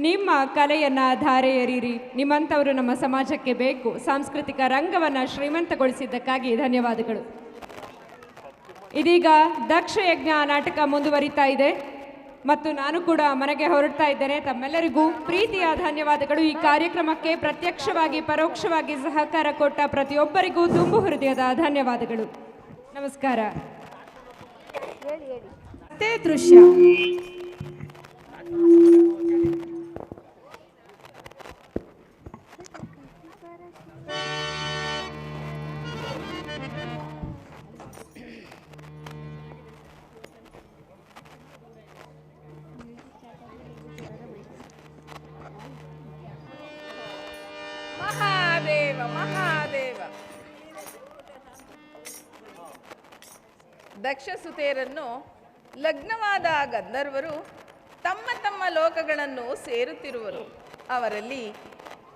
ನಿಮ್ಮ ಕಲೆಯನ್ನು ಧಾರೆ ಎರೀರಿ. ನಿಮ್ಮಂಥವರು ನಮ್ಮ ಸಮಾಜಕ್ಕೆ ಬೇಕು. ಸಾಂಸ್ಕೃತಿಕ ರಂಗವನ್ನು ಶ್ರೀಮಂತಗೊಳಿಸಿದ್ದಕ್ಕಾಗಿ ಧನ್ಯವಾದಗಳು. ಇದೀಗ ದಕ್ಷ ಯಜ್ಞ ನಾಟಕ ಮುಂದುವರಿತಾ ಇದೆ ಮತ್ತು ನಾನು ಕೂಡ ಮನೆಗೆ ಹೊರಡ್ತಾ ಇದ್ದೇನೆ. ತಮ್ಮೆಲ್ಲರಿಗೂ ಪ್ರೀತಿಯ ಧನ್ಯವಾದಗಳು. ಈ ಕಾರ್ಯಕ್ರಮಕ್ಕೆ ಪ್ರತ್ಯಕ್ಷವಾಗಿ ಪರೋಕ್ಷವಾಗಿ ಸಹಕಾರ ಕೊಟ್ಟ ಪ್ರತಿಯೊಬ್ಬರಿಗೂ ತುಂಬು ಹೃದಯದ ಧನ್ಯವಾದಗಳು. ನಮಸ್ಕಾರ. ಮತ್ತೆ ದೃಶ್ಯ ಮಹಾದೇವ ಮಹಾದೇವ. ದಕ್ಷಸುತೆಯರನ್ನು ಲಗ್ನವಾದ ಗಂಧರ್ವರು ತಮ್ಮ ತಮ್ಮ ಲೋಕಗಳನ್ನು ಸೇರುತ್ತಿರುವರು. ಅವರಲ್ಲಿ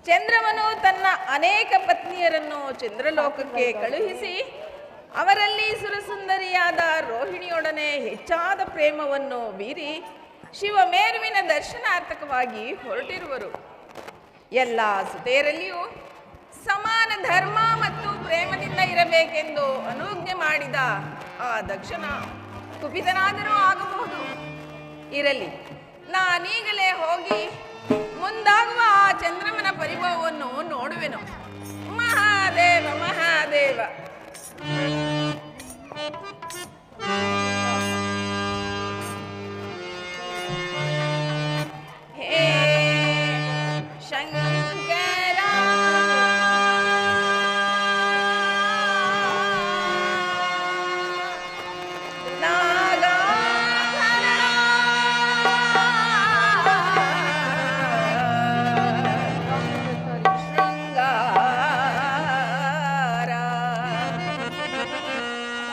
ಚಂದ್ರಮನು ತನ್ನ ಅನೇಕ ಪತ್ನಿಯರನ್ನು ಚಂದ್ರಲೋಕಕ್ಕೆ ಕಳುಹಿಸಿ ಅವರಲ್ಲಿ ಸುರಸುಂದರಿಯಾದ ರೋಹಿಣಿಯೊಡನೆ ಹೆಚ್ಚಾದ ಪ್ರೇಮವನ್ನು ಬೀರಿ ಶಿವಮೇರುವಿನ ದರ್ಶನಾರ್ಥಕವಾಗಿ ಹೊರಟಿರುವರು. ಎಲ್ಲ ಸುತೆಯರಲ್ಲಿಯೂ ಸಮಾನ ಧರ್ಮ ಮತ್ತು ಪ್ರೇಮದಿಂದ ಇರಬೇಕೆಂದು ಅನುಜ್ಞೆ ಮಾಡಿದ ಆ ದಕ್ಷನ ಕುಪಿತನಾದರೂ ಆಗಬಹುದು. ಇರಲಿ, ನಾನೀಗಲೇ ಹೋಗಿ ಮುಂದಾಗುವ ಆ ಚಂದ್ರಮನ ಪರಿಭವವನ್ನು ನೋಡುವೆನು. ಮಹಾದೇವ ಮಹಾದೇವ. ಹೇ ಶಂಕರ ನಾಗಾಧರ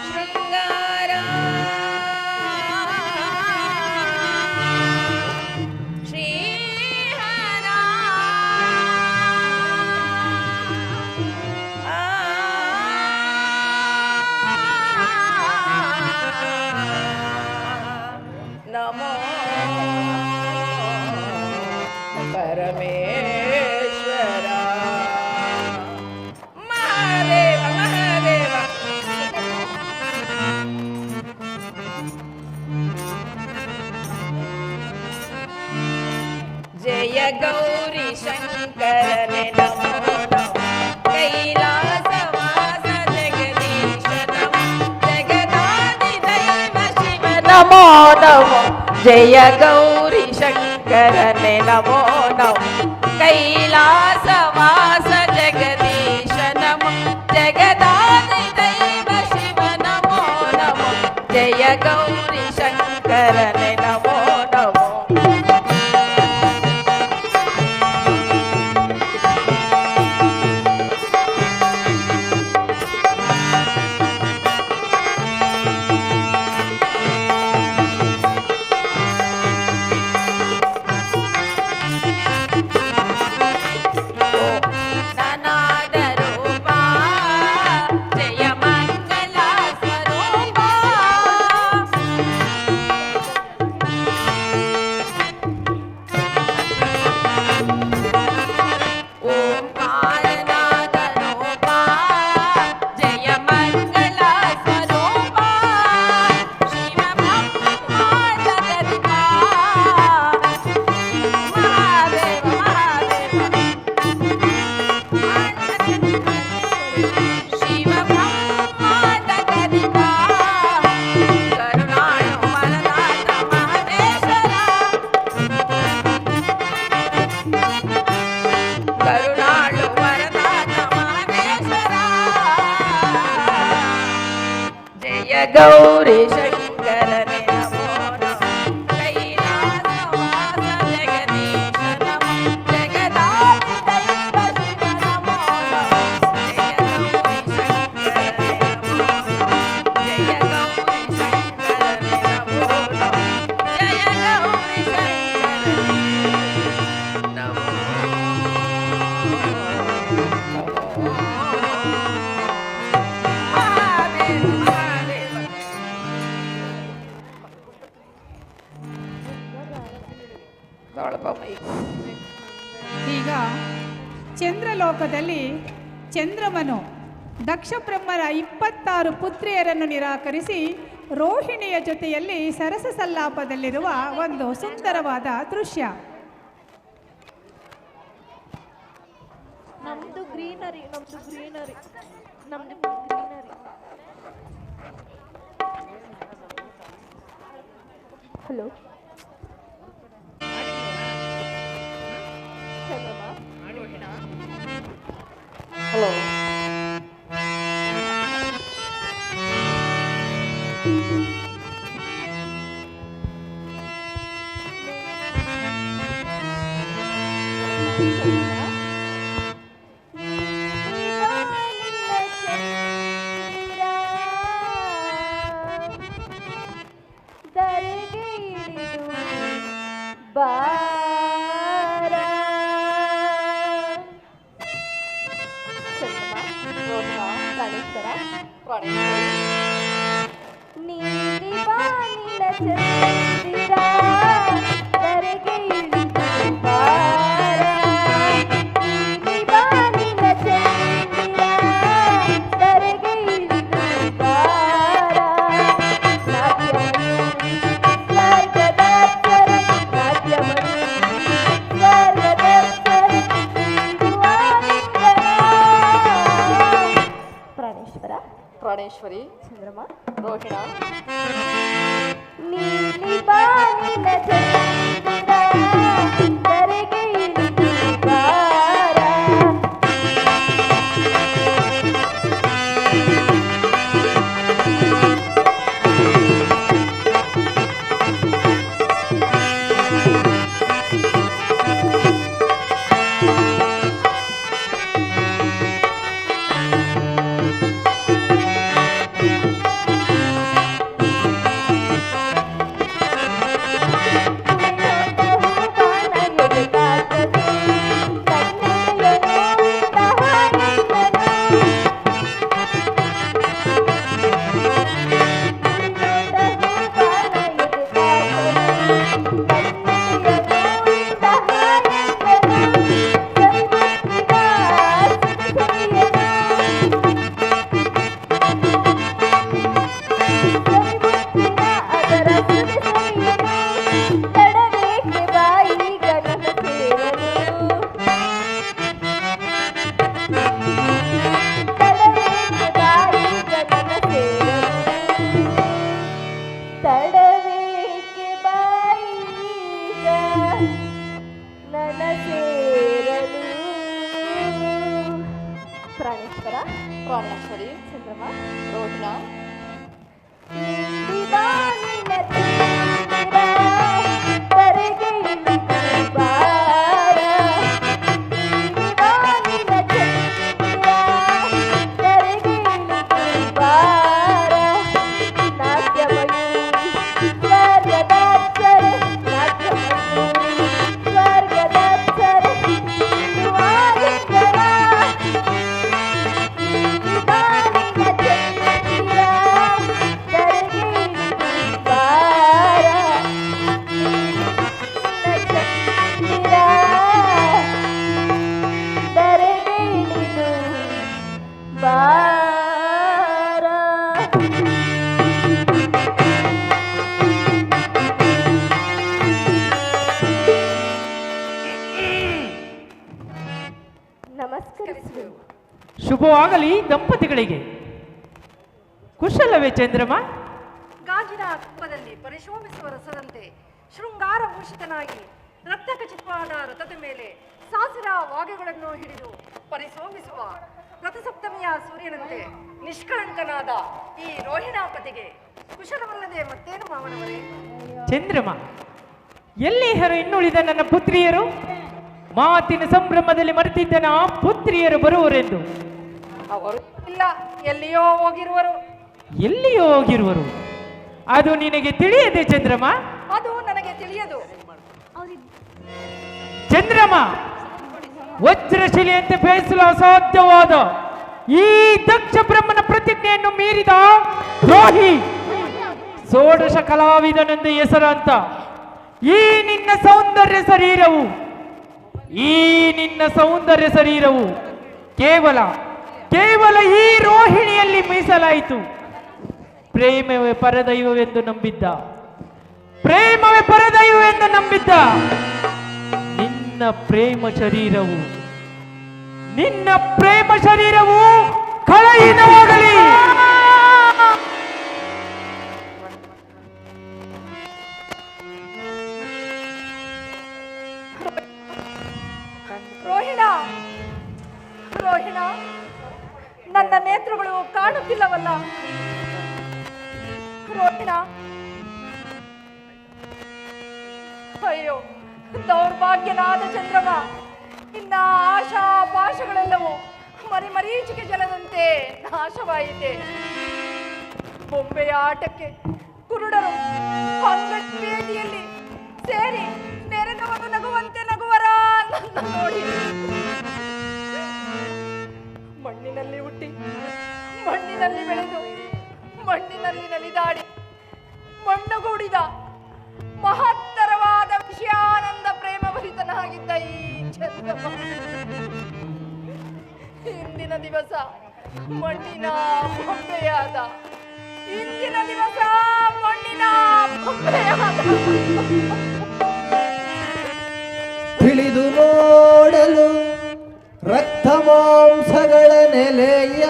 ಶೃಂಗಾರ ಶ್ರೀಹರ ನಮೋ ಪರಮೇಶ್ವರ. ಮಹಾದೇವ ಮಹಾದೇವ. ಜಯ ಗೌರಿ ಶಂಕರನೆ ನಮೋ ನಮೋ. ಕೈಲಾಸವಾಸ ಜಗದೀಶ ನಮೋ. ಜಗದಾದಿ ದೈವ ಶಿವ ನಮೋ ನಮೋ. ಜಯ ಗೌರಿ ಶಂಕರನೆ ನಮೋ ನಮೋ. ಕೈಲಾಸವಾಸ ಜಗದೀಶ ನಮೋ. ಜಗದಾದಿ ದೈವ ಶಿವ ನಮೋ ನಮೋ. ಜಯ ಗೌರಿ ಶಂಕರನೆ ನಮೋ ನಮೋ. ನನಾದ ರೂಪ ಜಯ ಮಂಗಲ ಸ್ವರೂಪ. ಓಂಕಾರನಾದ ರೂಪ ಜಯ ಮಂಗಲ ಸ್ವರೂಪ. ಶಿವ ಬ್ರಹ್ಮಾಂಡ ಗದಿಪ. ಮಹಾದೇವ ಮಹಾದೇವ. ಶಿವ ಬ್ರಹ್ಮಾಂಡ ಗದಿಪ. ಕರುಣಾಳು ವರದಾತ ಮಹದೇಶ್ವರ. ಕರುಣಾಳು ವರದಾತ ಮಹದೇಶ್ವರ. ಜಯ ಗೌರಿ ಶಂಕರನೆ ನಮೋ ನಮೋ. ಕೈಲಾಸವಾಸ ಜಗದೀಶ ನಮೋ. ಜಗದಾದಿ ದೈವ ಶಿವ ನಮೋ ನಮೋ. ಜಯ ಗೌರಿ ಶಂಕರನೆ ನಮೋ ನಮೋ. ಜಯ ಗೌರಿ ಶಂಕರನೆ ನಮೋ ನಮೋ. ಜಯ ಗೌರಿ ಶಂಕರನೆ ನಮೋ ಮಹಾದೇವ ಮಹಾದೇವ. ಈಗ ಚಂದ್ರಲೋಕದಲ್ಲಿ ಚಂದ್ರಮನು ದಕ್ಷಬ್ರಹ್ಮರ 26 ಪುತ್ರಿಯರನ್ನು ನಿರಾಕರಿಸಿ ರೋಹಿಣಿಯ ಜೊತೆಯಲ್ಲಿ ಸರಸ ಸಲ್ಲಾಪದಲ್ಲಿರುವ ಒಂದು ಸುಂದರವಾದ ದೃಶ್ಯ. ನಮ್ದು ಗ್ರೀನರಿ ನಮ್ದು ಗ್ರೀನರಿ. Hello hello. ಧರೆಗೆ ಇಳಿದ ನೀಲಿ ಬಾನಿನ ಚಂದಿರ ಧರೆಗೆ ಇಳಿದು ಬಾರ. ನೀಲಿ ಬಾನಿನ ಚಂದಿರ ಧರೆಗೆ ಇಳಿದು ಬಾರ. ನಾಟ್ಯಮಯೂರಿ ಸ್ವರ್ಗದ ಅಪ್ಸರೆ, ನಾಟ್ಯಮಯೂರಿ ಸ್ವರ್ಗದ ಅಪ್ಸರೆ ನೀಡುವ ಲಿಂಗನ. ಪ್ರಾಣೇಶ್ವರ, ಪ್ರಾಣೇಶ್ವರಿ, ಚಂದ್ರಮ್ಮ, ರೋಹಿಣ, ನೀಲಿ ಬಾನಿನ ಚಂದಿರ ಧರೆಗೆ ಇಳಿದು ಬಾರ. ತಡವೇಕೆ ಬಾಯಿಗ ನನ್ನ ಸೇರಲು. ಪ್ರಾಣೇಶ್ವರ, ಪ್ರಾಣೇಶ್ವರಿ, ಚಂದ್ರಮ್ಮ, ರೋಹಿಣ, ನೀಲಿ ಬಾನಿನ ಚಂದಿರ ಧರೆಗೆ ಇಳಿದು ಬಾರ. ನೀಲಿ ಬಾನಿನ ಚಂದಿರ ಧರೆಗೆ ಇಳಿದು ಬಾರ. ನಾಟ್ಯಮಯೂರಿ ಸ್ವರ್ಗದ ಅಪ್ಸರೆ, ನಾಟ್ಯಮಯೂರಿ ಸ್ವರ್ಗದ ಅಪ್ಸರೆ ನೀಡುವ ಲಿಂಗನ. ನೀಲಿ ಬಾನಿನ ಚಂದಿರ ಧರೆಗೆ ಇಳಿದು ಬಾರ. ಚಂದಿರ ಧರೆಗೆ ಇಳಿದು ಬಾರ. ನಮಸ್ಕರಿಸುವೆವು. ಶುಭವಾಗಲಿ ದಂಪತಿಗಳಿಗೆ. ಕುಶಲವೇ ಚಂದ್ರಮ್ಮ? ಗಾಜಿನ ಕುಪ್ಪದಲ್ಲಿ ಪರಿಶೋಭಿಸುವ ರಸದಂತೆ ಶೃಂಗಾರ ಭೂಷಿತನಾಗಿ ರಕ್ತಖಚಿತವಾದ ರಥದ ಮೇಲೆ ಸಾಸಿರ ವಾಗೆಗಳನ್ನು ಹಿಡಿದು ಪರಿಶೋಭಿಸುವ ರಥಸಪ್ತಮಿಯ ಸೂರ್ಯನಂತೆ ನಿಷ್ಕಳಂಕನಾದ ಈ ರೋಹಿಣಾಪತಿಗೆ ಕುಶಲವಲ್ಲದೆ ಮತ್ತೇನು ಮಾವನವರೇ? ಚಂದ್ರಮ್ಮ, ಎಲ್ಲಿ ಹರ ಇನ್ನುಳಿದ ನನ್ನ ಪುತ್ರಿಯರು? ಮಾತಿನ ಸಂಭ್ರಮದಲ್ಲಿ ಮರೆತಿದ್ದನ ಪುತ್ರಿಯರು ಬರುವರೆಂದು. ಅವರು ಇಲ್ಲ, ಎಲ್ಲಿಯೋ ಹೋಗಿರುವರು. ಎಲ್ಲಿಯೋ ಹೋಗಿರುವರು? ಅದು ನಿನಗೆ ತಿಳಿಯದೆ ಚಂದ್ರಮ್ಮ? ಅದು ನನಗೆ ತಿಳಿಯದು. ಚಂದ್ರಮ್ಮ, ವಜ್ರಶಿಲೆಯಂತೆ ಬೇಯಿಸಲು ಅಸಾಧ್ಯವಾದ ಈ ದಕ್ಷ ಬ್ರಹ್ಮನ ಪ್ರತಿಜ್ಞೆಯನ್ನು ಮೀರಿದ ದ್ರೋಹಿ, ಷೋಡಶ ಕಲಾವಿದನೆಂದು ಹೆಸರಂತ ಈ ನಿನ್ನ ಸೌಂದರ್ಯ ಶರೀರವು ಕೇವಲ ಈ ರೋಹಿಣಿಯಲ್ಲಿ ಮೀಸಲಾಯಿತು. ಪ್ರೇಮವೇ ಪರದೈವವೆಂದು ನಂಬಿದ್ದ ನಿನ್ನ ಪ್ರೇಮ ಶರೀರವು ಕಳೆಯಿಂದ ಹೋಗಲಿ. ರೋಹಿಣ, ನನ್ನ ನೇತ್ರಗಳು ಕಾಣುತ್ತಿಲ್ಲವಲ್ಲ. ರೋಹಿಣ, ಅಯ್ಯೋ ದೌರ್ಭಾಗ್ಯನಾದ ಚಂದ್ರಮ, ನಿನ್ನ ಆಶಾ ಪಾಶಗಳೆಲ್ಲವೂ ಮರೀಚಿಕೆ ಜಲದಂತೆ ನಾಶವಾಯಿತೆ. ಬೊಂಬೆಯ ಆಟಕ್ಕೆ ಕುರುಡರು ಅಂಗಡಿಯಲ್ಲಿ ಸೇರಿ ನೆರೆದವನು ನಗುವಂತೆ ನಗುವರ ನನ್ನ ನೋಡಿ. ಮಣ್ಣಿನಲ್ಲಿ ಹುಟ್ಟಿ ಮಣ್ಣಿನಲ್ಲಿ ಬೆಳೆದು ಮಣ್ಣಿನಲ್ಲಿ ನಲಿದಾಡಿ ಮಣ್ಣುಗೂಡಿದ ಮಹತ್ತರವಾದ ವಿಷಯಾನಂದ ಪ್ರೇಮಭರಿತನಾಗಿದ್ದ ಈ ಚಂದ್ರಮ ಇಂದಿನ ದಿವಸ ಮಣ್ಣಿನ ಬೊಂಬೆಯಾದ. ಇಂದಿನ ದಿವಸ ಮಣ್ಣಿನ ಬೊಂಬೆಯಾದ. ತಿಳಿದು ನೋಡಲು ರಕ್ತ ಮಾಂಸಗಳ ನೆಲೆಯ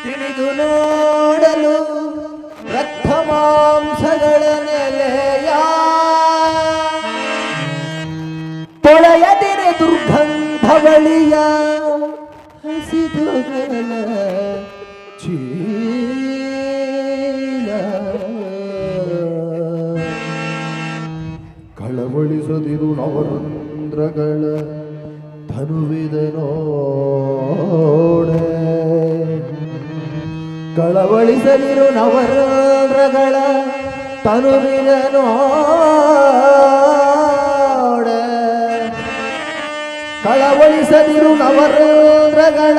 ತಿಳಿದು ನೋಡಲು ರಕ್ತ ಮಾಂಸಗಳ ನೆಲೆಯ ತೊಳೆಯದಿರೆ ದುರ್ಗಂಧವಳಿಯ ಹಸಿದುಗಳ ಚೀಲ ಕಳವಳಿಸದಿರು ನವರಂಧ್ರಗಳ ಧನುವಿದ ನೋಡೆ ಕಳವಳಿಸದಿರು ನವರಂಧ್ರಗಳ ತನುವಿದ ನೋಡೆ ಕಳವಳಿಸದಿರು ನವರಂಧ್ರಗಳ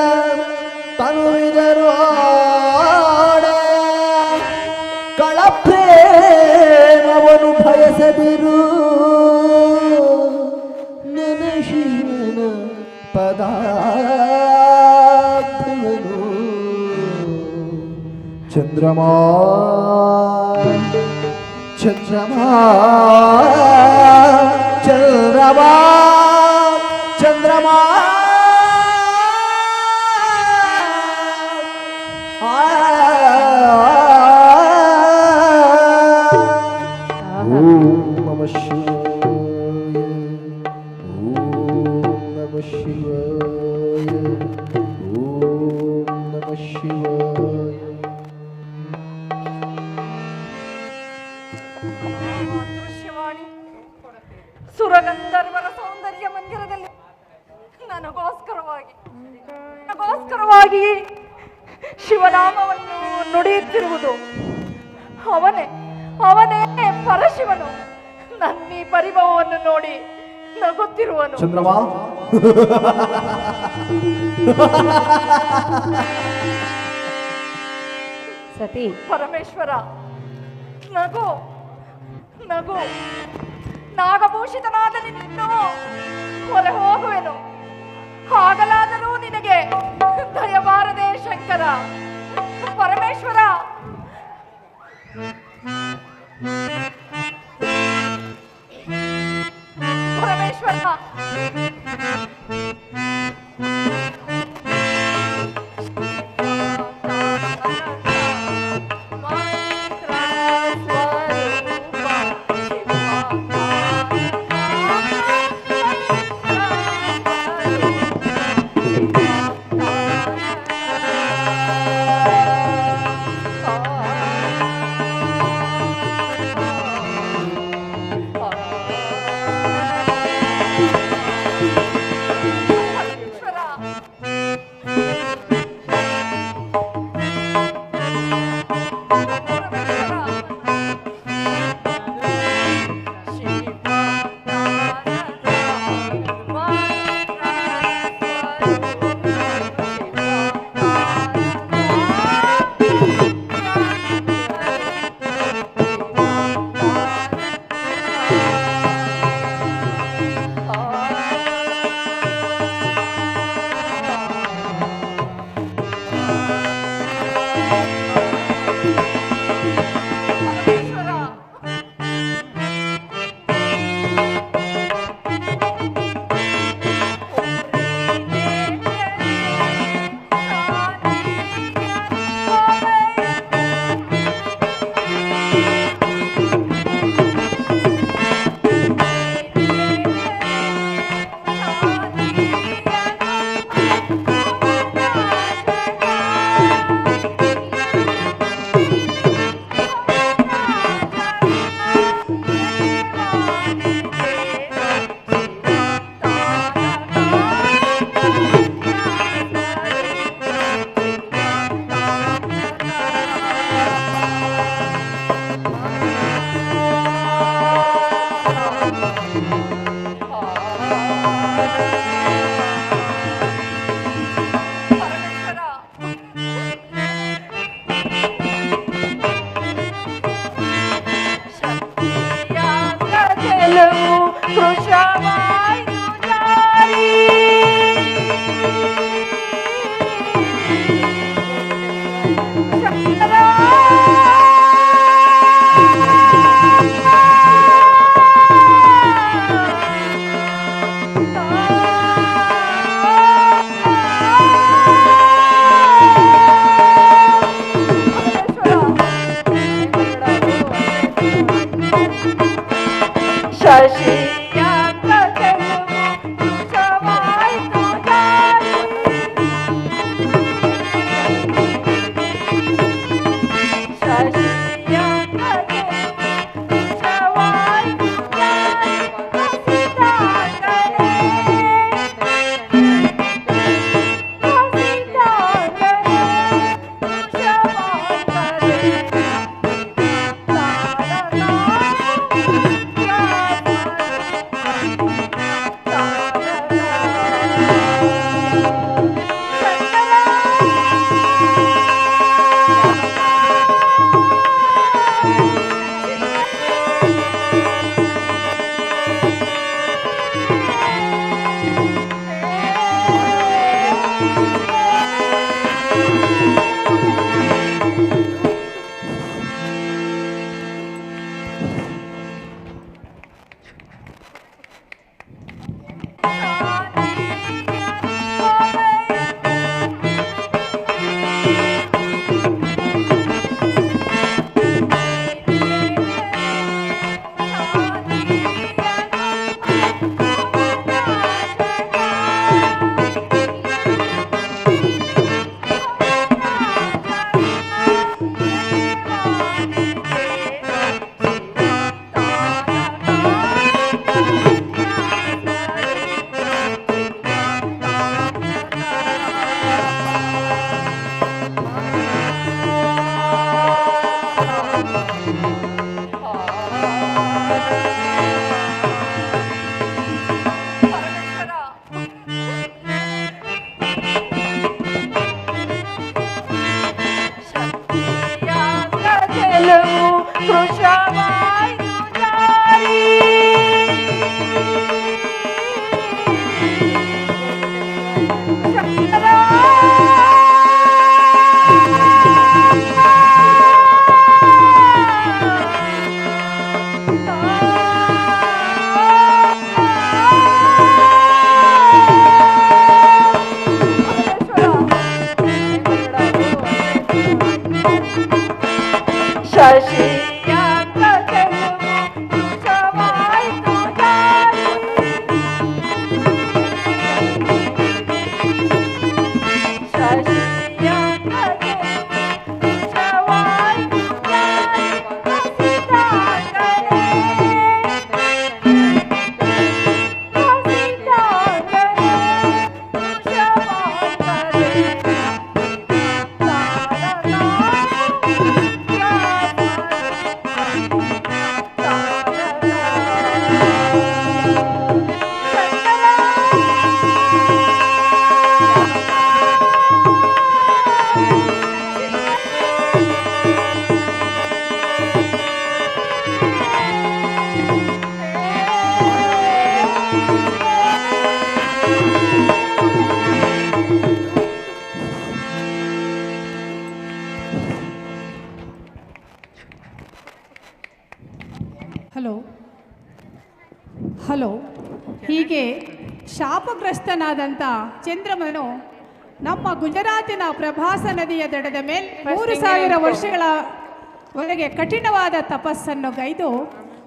ತನುವಿದ ನೋಡೆ ಕಳಪ್ರೇಮವನು ಬಯಸದಿರು ನನ್ನ ಶಿವನ ಪದಾರ್ಥವನು ಚಂದ್ರಮಾ ಚಂದ್ರಮಾ ಚಂದ್ರಮಾ ಚಂದ್ರಮಾ ಓಂ ನಮಃ ಶಿವಾಯ ಓಂ ನಮಃ ಶಿವಾಯ ಓಂ ನಮಃ ಶಿವಾಯ. ದೃಶ್ಯವಾಣಿ ಸುರಗಂಧರ್ವರ ಸೌಂದರ್ಯ ಮಂದಿರದಲ್ಲಿ ನನಗೋಸ್ಕರವಾಗಿ ಶಿವನಾಮವನ್ನು ನುಡಿಯುತ್ತಿರುವುದು ಅವನೇ ಪರಶಿವನು. ನನ್ನೀ ಪರಿಭವವನ್ನು ನೋಡಿ ನಗುತ್ತಿರುವನು. ಚಂದ್ರಮಾ ಸತಿ ಪರಮೇಶ್ವರ ನಗು ನಗು. ನಾಗಭೂಷಿತನಾದ ನಿನ್ನನ್ನು ಹೊರ ಹೋಗುವೆನು. ಹಾಗಲಾದರೂ ನಿನಗೆ ದಯಬಾರದೆ ಶಂಕರ. ಪರಮೇಶ್ವರ ಪರಮೇಶ್ವರ ಗೆಲುವು ಕೃಶವಾಯಿತು ಜಾರಿ. ಶಶಿಯಂಗ ಗೆಲುವು ಕೃಶವಾಯಿತು ಜಾರಿ. ಶಶಿಯಂಗ ಗೆಲುವು ಕೃಶವಾಯಿತು ಜಾರಿ. ಹಸಿದಾಗಲೇ ಗೆಲುವು ಕೃಶವಾಯಿತು ಜಾರಿ. ಶಶಿಯಂಗ ಗೆಲುವು ಕೃಶವಾಯಿತು ಜಾರಿ. ಶಶಿಯಂಗ ಗೆಲುವು ಕೃಶವಾಯಿತು ಜಾರಿ. ಹಸಿದಾಗಲೇ ಹಲೋ ಹಲೋ. ಹೀಗೆ ಶಾಪಗ್ರಸ್ತನಾದಂಥ ಚಂದ್ರಮನು ನಮ್ಮ ಗುಜರಾತಿನ ಪ್ರಭಾಸ ನದಿಯ ದಡದ ಮೇಲೆ 3000 ವರ್ಷಗಳವರೆಗೆ ಕಠಿಣವಾದ ತಪಸ್ಸನ್ನು ಗೈದು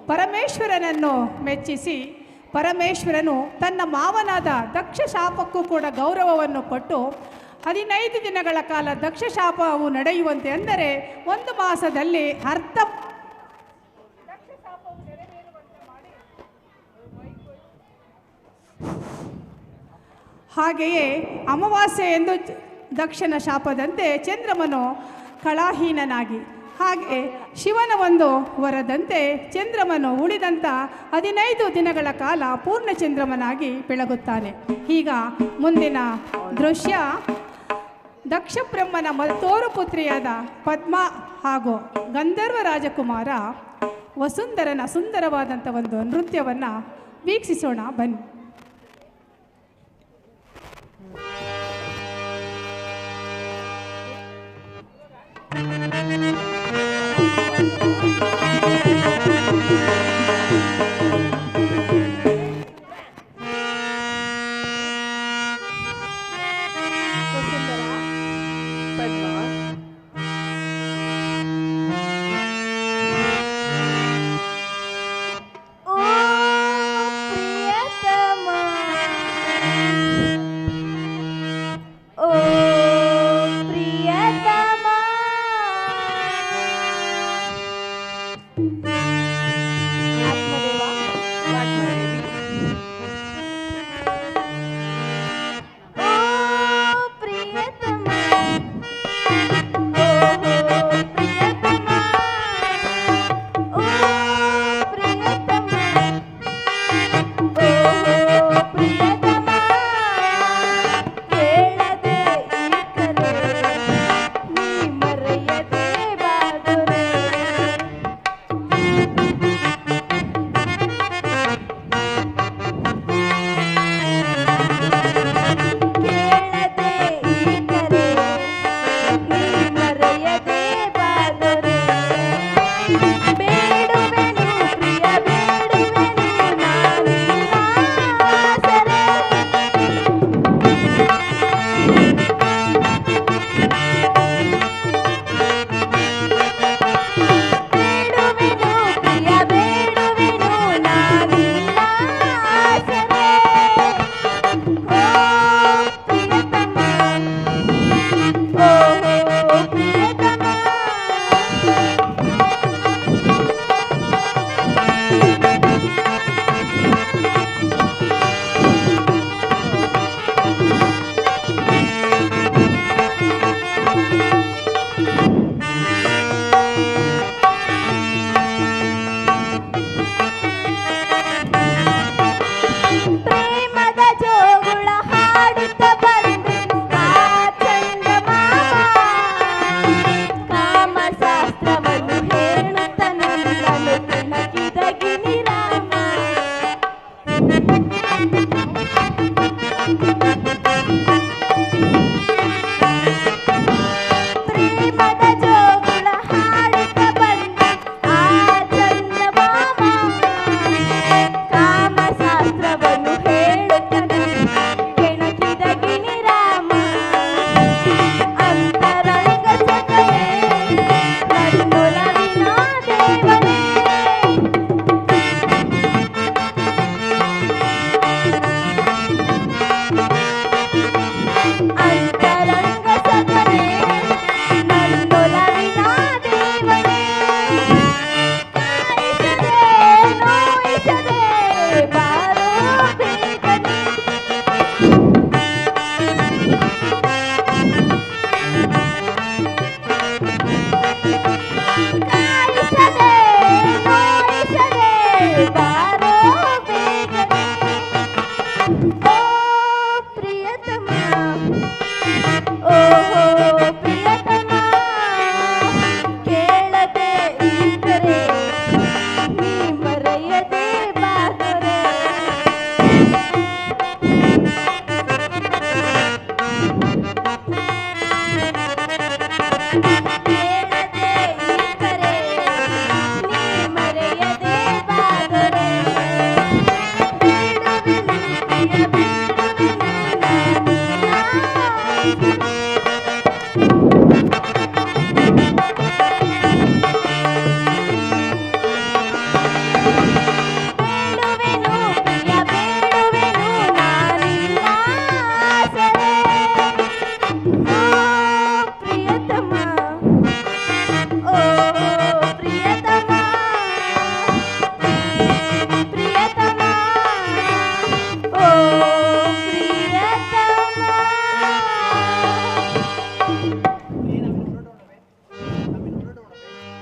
ಪರಮೇಶ್ವರನನ್ನು ಮೆಚ್ಚಿಸಿ, ಪರಮೇಶ್ವರನು ತನ್ನ ಮಾವನಾದ ದಕ್ಷ ಶಾಪಕ್ಕೂ ಕೂಡ ಗೌರವವನ್ನು ಕೊಟ್ಟು 15 ದಿನಗಳ ಕಾಲ ದಕ್ಷ ಶಾಪವು ನಡೆಯುವಂತೆ, ಅಂದರೆ 1 ಮಾಸದಲ್ಲಿ ಹಾಗೆಯೇ ಅಮಾವಾಸ್ಯೆ ಎಂದು ದಕ್ಷನ ಶಾಪದಂತೆ ಚಂದ್ರಮನು ಕಳಾಹೀನನಾಗಿ, ಹಾಗೆ ಶಿವನ ಒಂದು ವರದಂತೆ ಚಂದ್ರಮನು ಉಳಿದಂಥ 15 ದಿನಗಳ ಕಾಲ ಪೂರ್ಣ ಚಂದ್ರಮನಾಗಿ ಬೆಳಗುತ್ತಾನೆ. ಈಗ ಮುಂದಿನ ದೃಶ್ಯ ದಕ್ಷ ಬ್ರಹ್ಮನ ಮತ್ತೋರು ಪುತ್ರಿಯಾದ ಪದ್ಮ ಹಾಗೂ ಗಂಧರ್ವ ರಾಜಕುಮಾರ ವಸುಂಧರನ ಸುಂದರವಾದಂಥ ಒಂದು ನೃತ್ಯವನ್ನು ವೀಕ್ಷಿಸೋಣ ಬನ್ನಿ.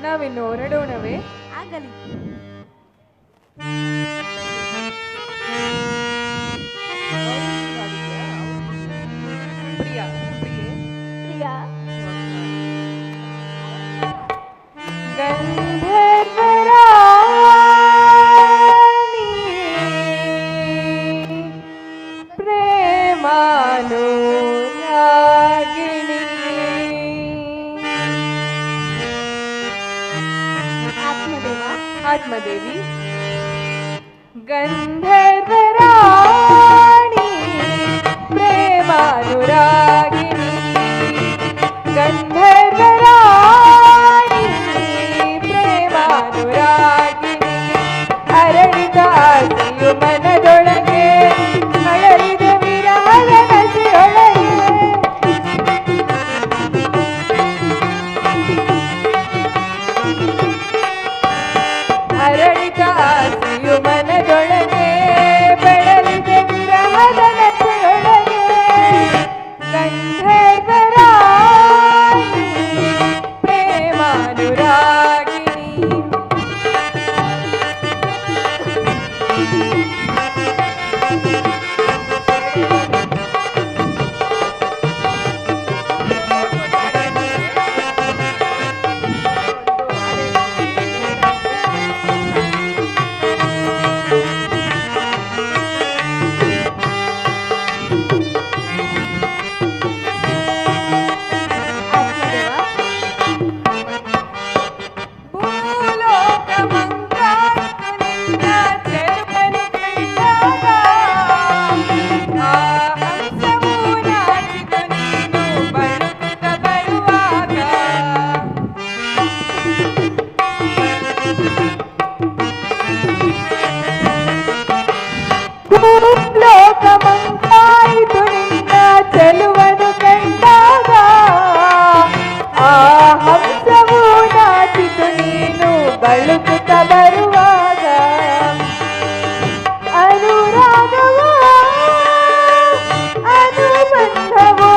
ನಾವಿನ್ನು ಹೊರಡೋಣವೇ? ಆಗಲಿ. ಪ್ರಿಯಾ, ಪ್ರಿಯೆ, ಪ್ರಿಯ, ಗಂಧರ್ವರಾಣಿ ಪ್ರೇಮಾನುರಾಗಿಣಿ ಆತ್ಮದೇವಿ ಗಂಧರ್ವರಾಣಿ ಪ್ರೇಮಾನುರಾಗಿಣಿ ಗಂಧರ್ವರಾಣಿ ಪ್ರೇಮಾನುರಾಗಿಣಿ ಅರಳಿದ ಆಸೆಯು ಮನದೊಳಗೆ ಅಳಲಿದ ವಿರಹದ ನಸೆಯೊಳಗೆ ಅರಳಿದ ಆಸೆಯು ಮನದೊಳಗೆ ಬೆಳಲಿದ ವಿರಹದ ನಸೆಯೊಳಗೆ ಗಂಧರ್ವರಾಣಿ ಪ್ರೇಮಾನುರಾಗಿಣಿ ಭೂಲೋಕ ಮಂಗಾಯಿತು ನಿನ್ನ ಚೆಲುವನು ಕಂಡಾಗ ಆ ಹಂಸವು ನಾಚಿತು ನೀನು ಬಳುಕುತ್ತ ಬರುವಾಗ ಭೂಲೋಕ ಮಂಗಾಯಿತು ನಿನ್ನ ಚೆಲುವನು ಕಂಡಾಗ ಆ ಹಂಸವು ನಾಚಿತು ನೀನು ಬಳುಕುತ್ತ ಬರುವಾಗ ಅನುರಾಗವೋ ಅನುಬಂಧವೋ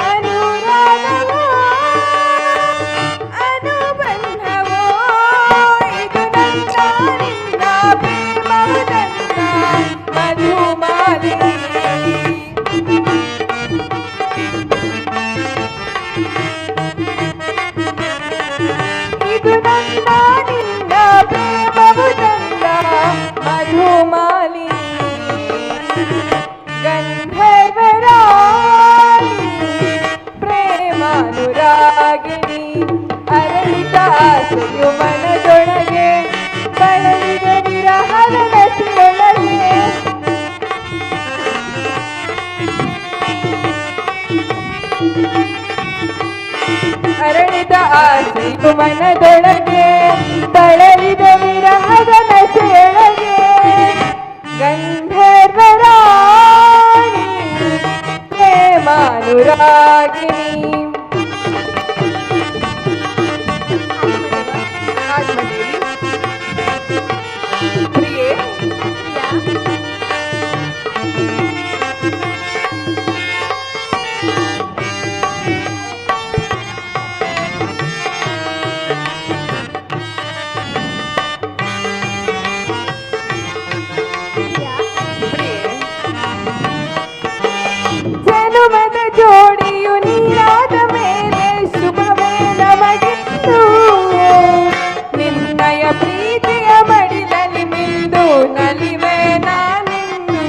ಅನುರಾಗವೋ ಅನುಬಂಧವೋ ಇದು ನನ್ನ ನಿನ್ನ ಪ್ರೇಮವು ನನ್ನ ಮಧುಮಾಲಿನಿ ಇದು ನನ್ನ ನಿನ್ನ ಪ್ರೇಮವು ನನ್ನ ಮಧುಮಾಲಿನಿ ಗಂಧರ್ವರಾಣಿ ಪ್ರೇಮಾನುರಾಗಿಣಿ ಅರಳಿದ ಆಸೆಯು ಮನದೊಳಗೆ ಬಳಲಿದ ವಿರಹದ ನಸೆಯೊಳಗೆ ಅರಳಿದ ಆಸೆಯು ಮನದೊಳಗೆ ಬಳಲಿದ ವಿರಹದ ನಸೆಯೊಳಗೆ ಗಂಧರ್ವರಾಣಿ ಪ್ರೇಮಾನುರಾಗಿಣಿ ಆತ್ಮದೇವಿ ಪ್ರಿಯೆ ಜನುಮದ ಜೋಡಿಯು ನೀರಾದ ಮೇಲೆ ಶುಭವೇ ನಮಗಿತ್ತು ನಿನ್ನಯ ಪ್ರೀತಿಯ ಮಡಿಲಲ್ಲಿ ಮಿಂದು ನಲಿವೆ ನಾನಿಂದು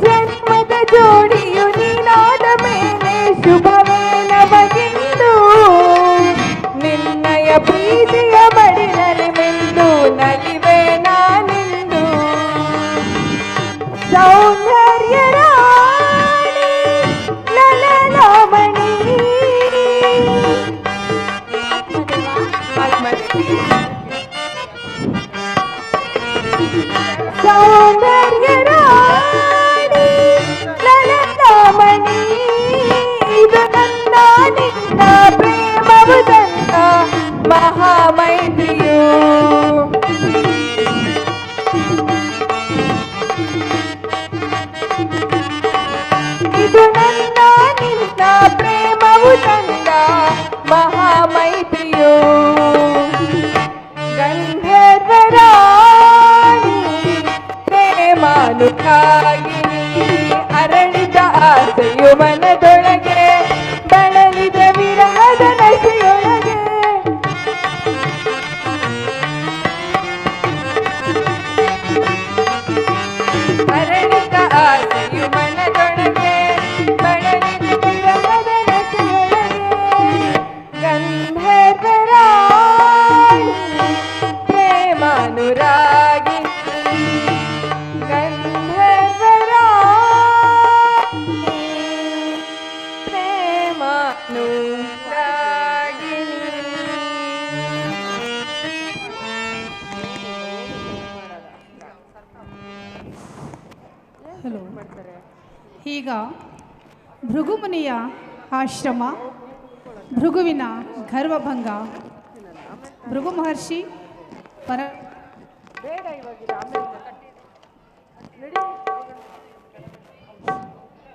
ಜನ್ಮದ ಜೋಡಿಯು ನೀನಾದ ಮೇಲೆ ಶುಭವೇ ನಮಗಿಂದು ನಿನ್ನಯ ಪ್ರೀತಿಯ ಮಡಿಲಲ್ಲಿ ಮಿಂದು ನಲಿವೆ ನಾನಿಂದು ಸೌಂದರ್ಯ ರಾಣಿ ಲಲನಾಮಣಿ ಸೌಂದರ್ಯ ರಾಣಿ ಲಲನಾಮಣಿ ಇದು ನನ್ನ ನಿನ್ನ ಪ್ರೇಮವು ನನ್ನ ಮಹಾಮೈತ್ರಿಯು ಇದು ನನ್ನ ನಿನ್ನ ಪ್ರೇಮವು ತಂದ ಮಹಾಮೈತ್ರಿಯು ಮಹಾಮೈತ್ರಿಯು ಅರಳಿದ ಆಸೆಯು ಮನದೊಳಗೆ ಬಳಲಿದ ವಿರಹದ ನಶೆಯೊಳಗೆ ಅರಳಿದ ಆಸೆಯು ಮನದೊಳಗೆ ಬಳಲಿದ ವಿರಹದ ನಶೆಯೊಳಗೆ ಗಂಧರ್ವರಾಣಿ ಪ್ರೇಮಾನುರಾಗಿ ಹಲೋ. ಈಗ ಭೃಗುಮುನಿಯ ಆಶ್ರಮ, ಭೃಗುವಿನ ಗರ್ವಭಂಗ, ಭೃಗು ಮಹರ್ಷಿ ಪರ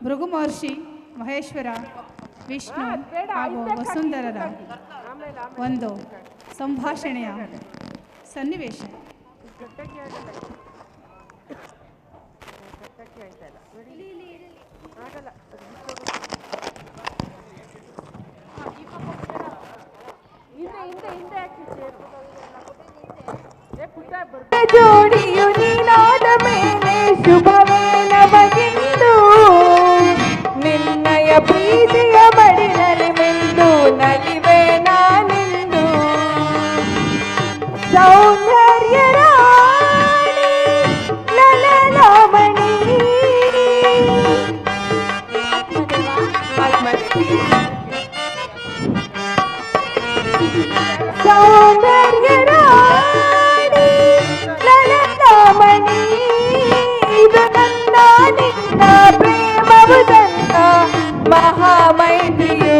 ಭೃಗು ಮಹರ್ಷಿ ಮಹೇಶ್ವರ ವಿಷ್ಣು ಹಾಗೂ ವಸುಂಧರರ ಒಂದು ಸಂಭಾಷಣೆಯ ಸನ್ನಿವೇಶ. ಜೋಡಿಯು ನೀನಾದ ಮೇಲೆ ಶುಭವೇ ನಮಗಿಂದು ನಿನ್ನಯ ಪ್ರೀತಿಯ ಮಡಿಲಲ್ಲಿ ಮಿಂದು ನಲಿವೆ ನಾನಿಂದು ಸೌಂದರ್ಯ ರಾಣಿ ಲಲಲಾಮಣಿ ಸೌಂದರ್ಯ ರಾಣಿ ಲಲಲಾಮಣಿ ಇದು ನನ್ನ ನಿನ್ನ ಪ್ರೇಮವು ತನ್ನ ಮಹಾಮೈತ್ರಿಯು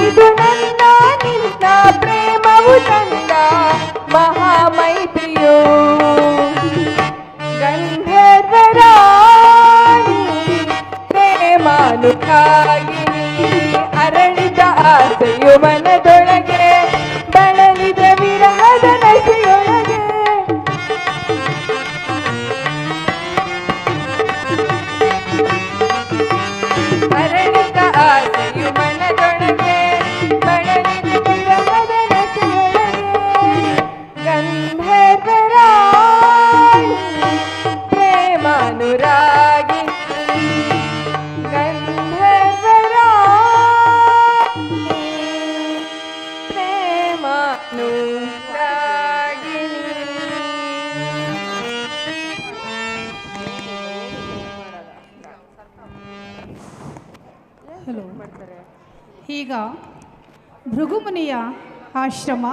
ಇದು ನನ್ನ ನಿನ್ನ ಪ್ರೇಮವು ತಂದ ಮಹಾಮೈತ್ರಿಯು ಗಂಧರ್ವರಾಣಿ ಪ್ರೇಮಾನುರಾಗಿಣಿ ಅರಳಿದ ಆಸೆಯು ಮನದೊಳಗೆ ಬಳಲಿದ ವಿರಹದ ನಶೆಯೊಳಗೆ ಅರಳಿದ ಆಸೆಯು ಮನದೊಳಗೆ ಬಳಲಿದ ವಿರಹದ ನಶೆಯೊಳಗೆ ಗಂಧರ್ವರಾಣಿ ಪ್ರೇಮಾನುರಾಗಿ ಗಂಧರ್ವರಾಣಿ ಪ್ರೇಮಾನುರಾಗಿಣಿ. ಹಲೋ. ಈಗ ಭೃಗುಮುನಿಯ ಆಶ್ರಮ,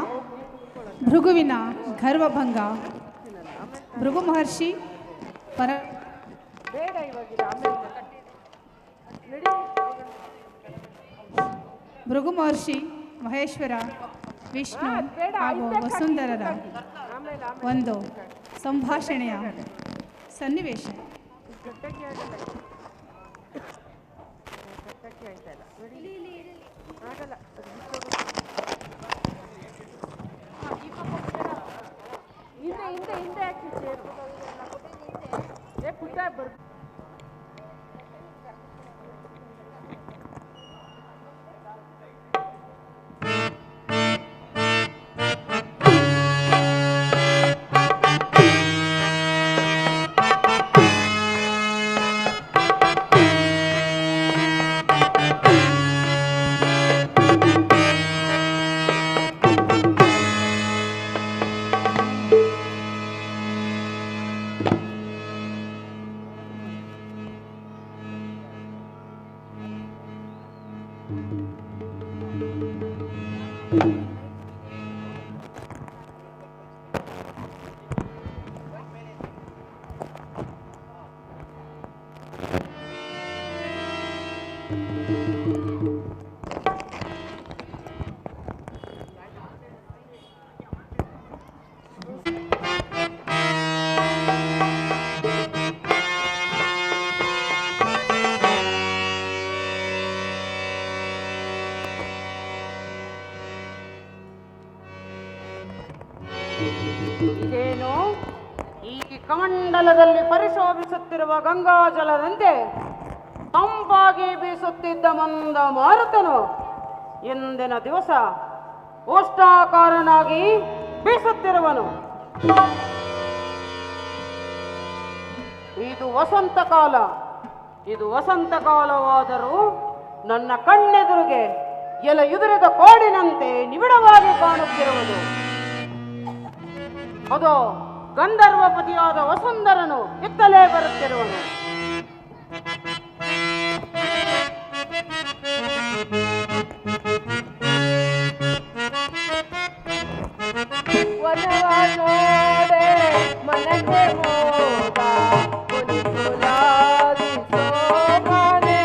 ಭೃಗುವಿನ ಗರ್ವಭಂಗ, ಭೃಗು ಮಹರ್ಷಿ ಪರ ಭೃಗು ಮಹರ್ಷಿ ಮಹೇಶ್ವರ ವಿಷ್ಣು ಹಾಗೂ ವಸುಂಧರರ ಒಂದು ಸಂಭಾಷಣೆಯ ಸನ್ನಿವೇಶ. ಕಮಂಡಲದಲ್ಲಿ ಪರಿಶೋಭಿಸುತ್ತಿರುವ ಗಂಗಾಜಲದಂತೆ ತಂಪಾಗಿ ಬೀಸುತ್ತಿದ್ದ ಮಂದ ಮಾರುತನು ಇಂದಿನ ದಿವಸ ಉಷ್ಣಾಕಾರನಾಗಿ ಬೀಸುತ್ತಿರುವನು. ಇದು ವಸಂತ ಕಾಲವಾದರೂ ನನ್ನ ಕಣ್ಣೆದುರಿಗೆ ಎಲೆಯುದುರಿದ ಕೋಡಿನಂತೆ ನಿಬಿಡವಾಗಿ ಕಾಣುತ್ತಿರುವುದು. ಅದು ಗಂಧರ್ವಪತಿಯಾದ ವಸುಂಧರನು ಇತ್ತಲೇ ಬರುತ್ತಿರುವನು. ವನವನೋಡೆ ಮನಕ್ಕೆ ಮೋದ ಮುನಿಕುಲಾದಿ ಸೋಮನೆ.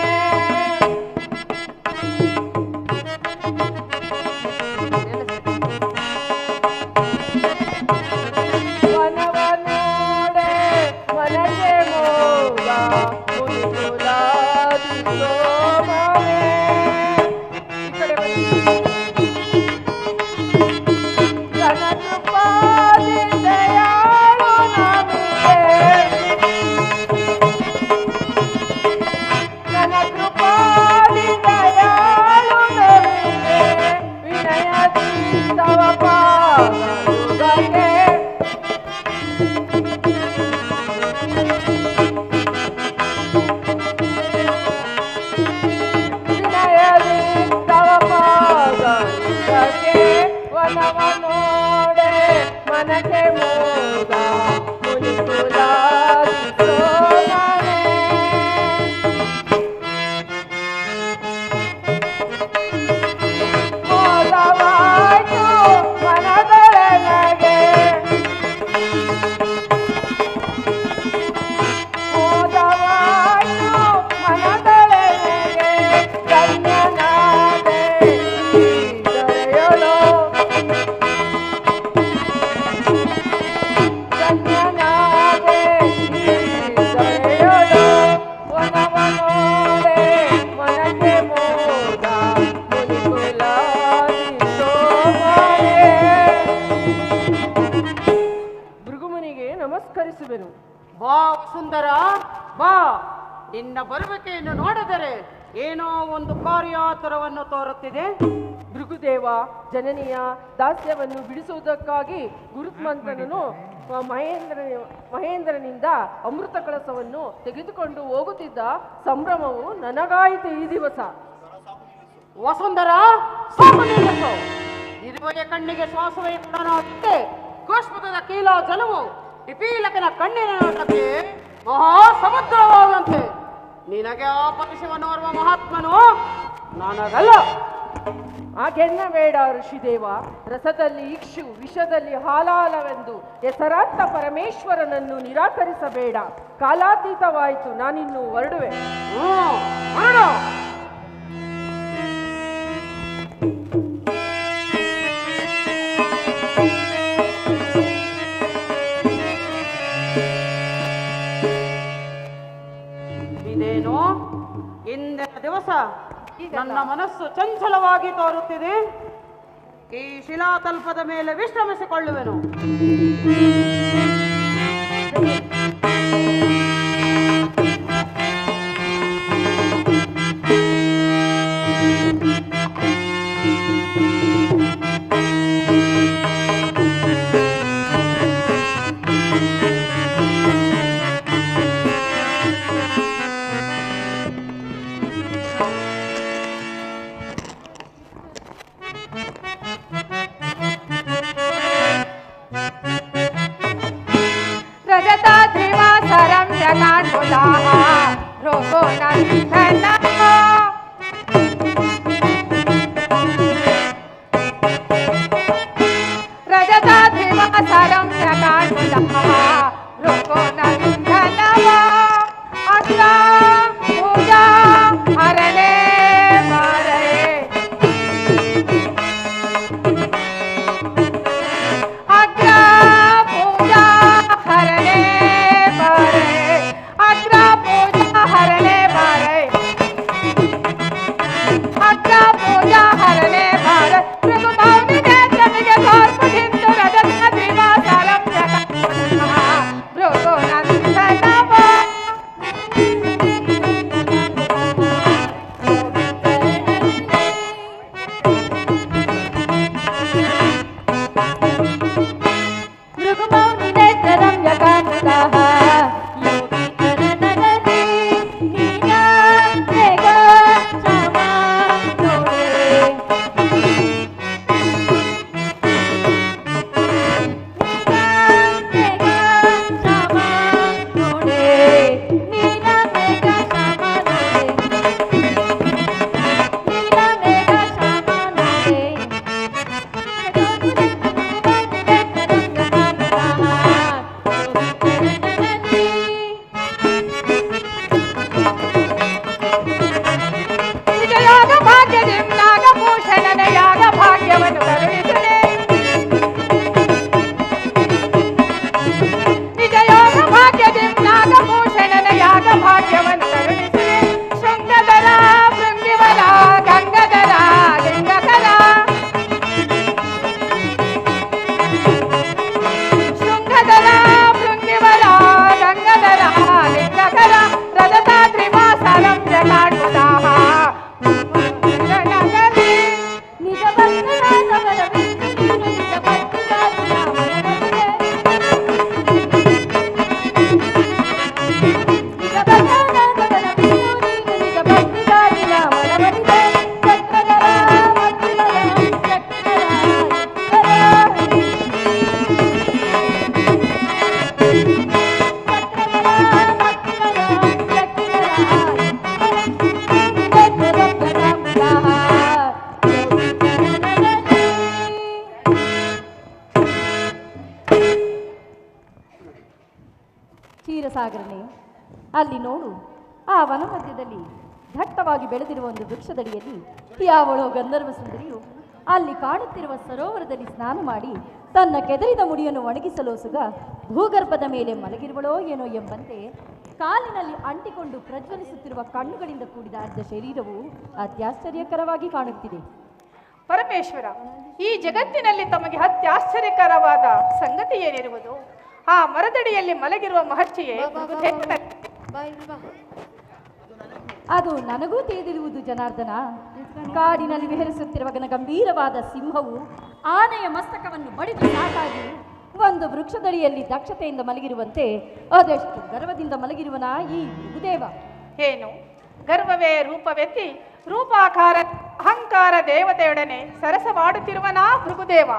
ವನವನೋಡೆ ಮನಕ್ಕೆ ಮೋದ ಮುನಿಕುಲಾದಿ ಸೋಮನೆ. ಈ ಕಡೆ ಬನ್ನಿ. ಕನಕೃಪಾದಿ ದಯಾಳು ನಮಿಗೆ, ಕನಕೃಪಾದಿ ದಯಾಳು ನಮಿಗೆ, ವಿನಯದಿ ತವ ಪಾದಯುಗಕ್ಕೆ. ವಿನಯದಿ ತವ ಪಾದಯುಗಕ್ಕೆ. ವನವನೋಡೆ ಮನಕ್ಕೆ ಮೋದ ಮುನಿಕುಲಾದಿ ಸೋಮನೆ. ಮೋದವಾಯ್ತು ಮನದೊಳಗೆ, ಮೋದವಾಯ್ತು ಮನದೊಳಗೆ, ಧನ್ಯನಾದೆ ಈ ದೊರೆಯಲು. ಧನ್ಯನಾದೆ ಈ ದೊರೆಯಲು. ವನವನೋಡೆ ಮನಕ್ಕೆ ಮೋದ ಮುನಿಕುಲಾದಿ ಸೋಮನೆ. ಭೃಗುಮುನಿಗೆ ನಮಸ್ಕರಿಸುವೆನು. ಬಾ ಸುಂದರ ಬಾ. ನಿನ್ನ ಬರುವಿಕೆಯನ್ನು ನೋಡಿದರೆ ಏನೋ ಒಂದು ಕಾರ್ಯಾತರವನ್ನು ತೋರುತ್ತಿದೆ. ಭೃಗುದೇವ ಜನನಿಯ ದಾಸ್ಯವನ್ನು ಬಿಡಿಸುವುದಕ್ಕಾಗಿ ಗುರುತ್ಮಂತ್ರನು ಮಹೇಂದ್ರನಿಂದ ಅಮೃತ ಕಳಸವನ್ನು ತೆಗೆದುಕೊಂಡು ಹೋಗುತ್ತಿದ್ದ ಸಂಭ್ರಮವು ನನಗಾಯಿತು ಈ ದಿವಸ. ವಸುಂಧರ ಸಾಕು ನಿಲ್ಲಿಸು. ಇದುವರೆಗೆ ಕಣ್ಣಿಗೆ ಶ್ವಾಸವೇ ಕೊಡನಾಗುತ್ತೆ. ಕೋಷ್ಪದ ಕೀಲಾ ಜಲವು ಪಿಪೀಲಕನ ಕಣ್ಣಿನ ನೋಟಕ್ಕೆ ಮಹಾ ಸಮುದ್ರವಾದಂತೆ. ನಿನಗೆ ಆಪರಿಸುವನೋರ್ವ ಮಹಾತ್ಮನು ನನಗಲ್ಲ. ಹಾಗೆನ್ನಬೇಡ ಋಷಿದೇವ. ರಸದಲ್ಲಿ ಇಕ್ಷು ವಿಷದಲ್ಲಿ ಹಾಲಾಲವೆಂದು ಹೆಸರಾಂತ ಪರಮೇಶ್ವರನನ್ನು ನಿರಾಕರಿಸಬೇಡ. ಕಾಲಾತೀತವಾಯಿತು, ನಾನಿನ್ನು ಹೊರಡುವೆ. ಹೊರಡು. ಇದೇನು ಇಂದಿನ ದಿವಸ ನನ್ನ ಮನಸ್ಸು ಚಂಚಲವಾಗಿ ತೋರುತ್ತಿದೆ. ಈ ಶಿಲಾತಲ್ಪದ ಮೇಲೆ ವಿಶ್ರಮಿಸಿಕೊಳ್ಳುವೆನು. ರಜತಾದ್ರಿವಾಸರಂ ಜಗಾನ್ಮುದಾಹ ರೋಗೋ ನಂದನೋ. ರಜತಾದ್ರಿವಾಸರಂ ಜಗಾನ್ಮುದಾಹ ರೋಗೋ ನಂದನೋ. ಅಗ್ರ ಪೂಜಾ ಹರಳೆ ಮಾರೇ. ಅಗ್ರ ಪೂಜಾ ಹರಳೆ ಮಾರೇ. ಅಗ್ರ ಪೂಜಾ ಹರಳೆ ಮಾರೇ. ಕರುಣಿಸದೆ ನಿಜ ಯೋಗ ಭಾಗ್ಯದಿ ನಾಗಭೂಷಣನ ಯಾಗ ಭಾಗ್ಯವನ್ನು ಕರುಣಿಸದೆ ಶೃಂಗಧರ ಭೃಂಗಿವರ ಗಂಗಧರ ಲಿಂಗಕರ ಶೃಂಗಧರ ಭೃಂಗಿವರ ಗಂಗಧರ ಲಿಂಗಕರ ರಜತ ತ್ರಿವಾಸರಂ ಜಟಾಟುದಾಹ ನಿಜ ಬಂಧನದವರ ವಿಷ್ಣು ನಿಜ ಭಕ್ತಿಗಾರನ ಮನವರಿದೆ. ನಿಜ ಬಂಧನದವರ ವಿಷ್ಣು ನಿಜ ಭಕ್ತಿಗಾರನ ಮನವರಿದೆ. ಚಕ್ರಧರ ಮತ್ತಿಮರ ಚಕ್ರಧರ ಕ್ಷೀರಸಾಗರನೇ, ಅಲ್ಲಿ ನೋಡು, ಆ ವನ ಮಧ್ಯದಲ್ಲಿ ದಟ್ಟವಾಗಿ ಬೆಳೆದಿರುವ ಒಂದು ವೃಕ್ಷದಡಿಯಲ್ಲಿ ಯಾವಳೋ ಗಂಧರ್ವ ಸುಂದರಿಯು ಅಲ್ಲಿ ಕಾಣುತ್ತಿರುವ ಸರೋವರದಲ್ಲಿ ಸ್ನಾನ ಮಾಡಿ ತನ್ನ ಕೆದರಿದ ಮುಡಿಯನ್ನು ಒಣಗಿಸಲು ಸುಗ ಭೂಗರ್ಭದ ಮೇಲೆ ಮಲಗಿರುವಳೋ ಏನೋ ಎಂಬಂತೆ ಕಾಲಿನಲ್ಲಿ ಅಂಟಿಕೊಂಡು ಪ್ರಜ್ವಲಿಸುತ್ತಿರುವ ಕಣ್ಣುಗಳಿಂದ ಕೂಡಿದ ಅರ್ಧ ಶರೀರವು ಅತ್ಯಾಶ್ಚರ್ಯಕರವಾಗಿ ಕಾಣುತ್ತಿದೆ. ಪರಮೇಶ್ವರ, ಈ ಜಗತ್ತಿನಲ್ಲಿ ತಮಗೆ ಅತ್ಯಾಶ್ಚರ್ಯಕರವಾದ ಸಂಗತಿ ಏನಿರುವುದು? ಆ ಮರದಡಿಯಲ್ಲಿ ಮಲಗಿರುವ ಮಹರ್ಷಿಯೇ ಅದು ನನಗೂ ತಿಳಿದಿರುವುದು ಜನಾರ್ದನ. ಕಾಡಿನಲ್ಲಿ ವಿಹರಿಸುತ್ತಿರುವ ಗಂಭೀರವಾದ ಸಿಂಹವು ಆನೆಯ ಮಸ್ತಕವನ್ನು ಬಡಿದು ಸಾಕಾಗಿ ಒಂದು ವೃಕ್ಷದಡಿಯಲ್ಲಿ ದಕ್ಷತೆಯಿಂದ ಮಲಗಿರುವಂತೆ ಅದೆಷ್ಟು ಗರ್ವದಿಂದ ಮಲಗಿರುವನ ಈ ಭೃಗುದೇವ. ಏನು ಗರ್ವವೇ ರೂಪವೆತ್ತಿ ರೂಪಾಕಾರ ಅಹಂಕಾರ ದೇವತೆಯೊಡನೆ ಸರಸವಾಡುತ್ತಿರುವನಾ ಭೃಗುದೇವ?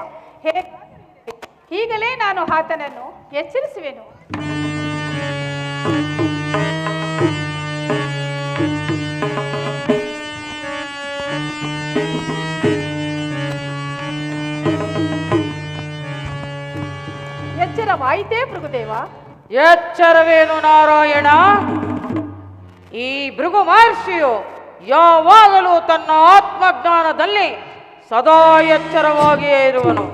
ಈಗಲೇ ನಾನು ಆತನನ್ನು ಎಚ್ಚರಿಸುವೆನು. ಎಚ್ಚರವಾಯಿತೇ ಭೃಗುದೇವ? ಎಚ್ಚರವೇನು ನಾರಾಯಣ? ಈ ಭೃಗು ಮಹರ್ಷಿಯು ಯಾವಾಗಲೂ ತನ್ನ ಆತ್ಮಜ್ಞಾನದಲ್ಲಿ ಸದಾ ಎಚ್ಚರವಾಗಿಯೇ ಇರುವನು.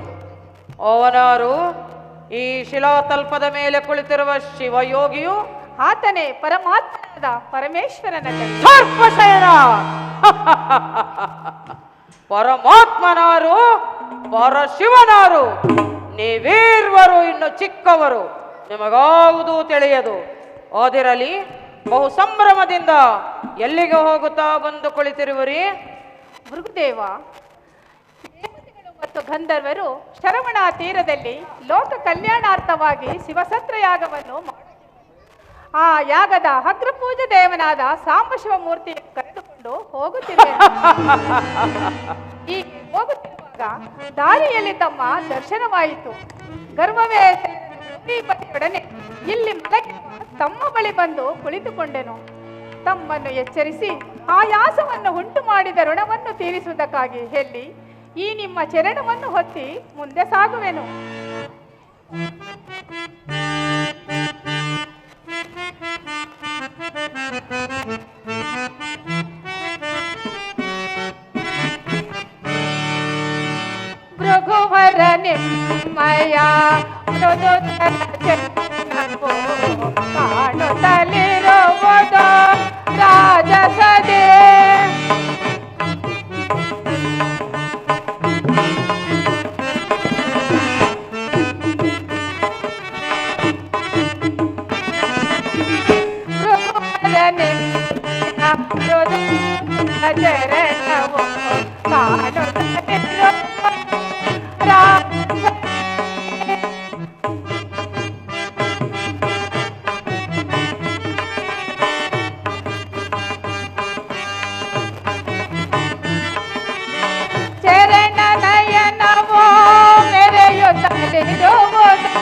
ಅವನಾರು ಈ ಶಿಲಾತಲ್ಪದ ಮೇಲೆ ಕುಳಿತಿರುವ ಶಿವಯೋಗಿಯು ಆತನೇ ಪರಮಾತ್ಮನಾದ ಪರಮೇಶ್ವರನ ಸರ್ಪಶಯನ. ಪರಮಾತ್ಮನಾರು ಪರಶಿವನಾರು, ನೀವೀರ್ವರು ಇನ್ನು ಚಿಕ್ಕವರು, ನಿಮಗಾವುದೂ ತಿಳಿಯದು. ಓದಿರಲಿ, ಬಹು ಸಂಭ್ರಮದಿಂದ ಎಲ್ಲಿಗೆ ಹೋಗುತ್ತಾ ಬಂದು ಕುಳಿತಿರುವರಿ? ಭೃಗುದೇವ, ದೇವತೆಗಳು ಮತ್ತು ಗಂಧರ್ವರು ಶರವಣ ತೀರದಲ್ಲಿ ಲೋಕ ಕಲ್ಯಾಣಾರ್ಥವಾಗಿ ಶಿವಸತ್ರ ಯಾಗವನ್ನು ಆ ಯಾಗದ ಅಗ್ರಪೂಜ ದೇವನಾದ ಸಾಂಬಶಿವ ಮೂರ್ತಿಯನ್ನು ಕರೆದುಕೊಂಡು ಹೋಗುತ್ತಿದ್ದೇವೆ. ಹೀಗೆ ಹೋಗುತ್ತಿರುವಾಗ ದಾರಿಯಲ್ಲಿ ತಮ್ಮ ದರ್ಶನವಾಯಿತು. ಗರ್ವವೇ ಪತಿಯೊಡನೆ ಇಲ್ಲಿ ಮಲಗಿ ತಮ್ಮ ಬಳಿ ಬಂದು ಕುಳಿತುಕೊಂಡೆನು. ತಮ್ಮನ್ನು ಎಚ್ಚರಿಸಿ ಆಯಾಸವನ್ನು ಉಂಟು ಮಾಡಿದ ಋಣವನ್ನು ತೀರಿಸುವುದಕ್ಕಾಗಿ ಹೇಳಿ ಈ ನಿಮ್ಮ ಚರಣವನ್ನು ಹೊತ್ತಿ ಮುಂದೆ ಸಾಗುವೆನು. ಭೃಗುವರ ನಿಮ್ಮಯ ಕಾಣುತ್ತಲಿರುವುದು ರಾಜಸದೇ. ಚರಣವು ಕಾಣುತ್ತಲಿರುವ ಚರಣ ನಯನವೋ ಮೆರೆಯುತ್ತಲಿರುವುದು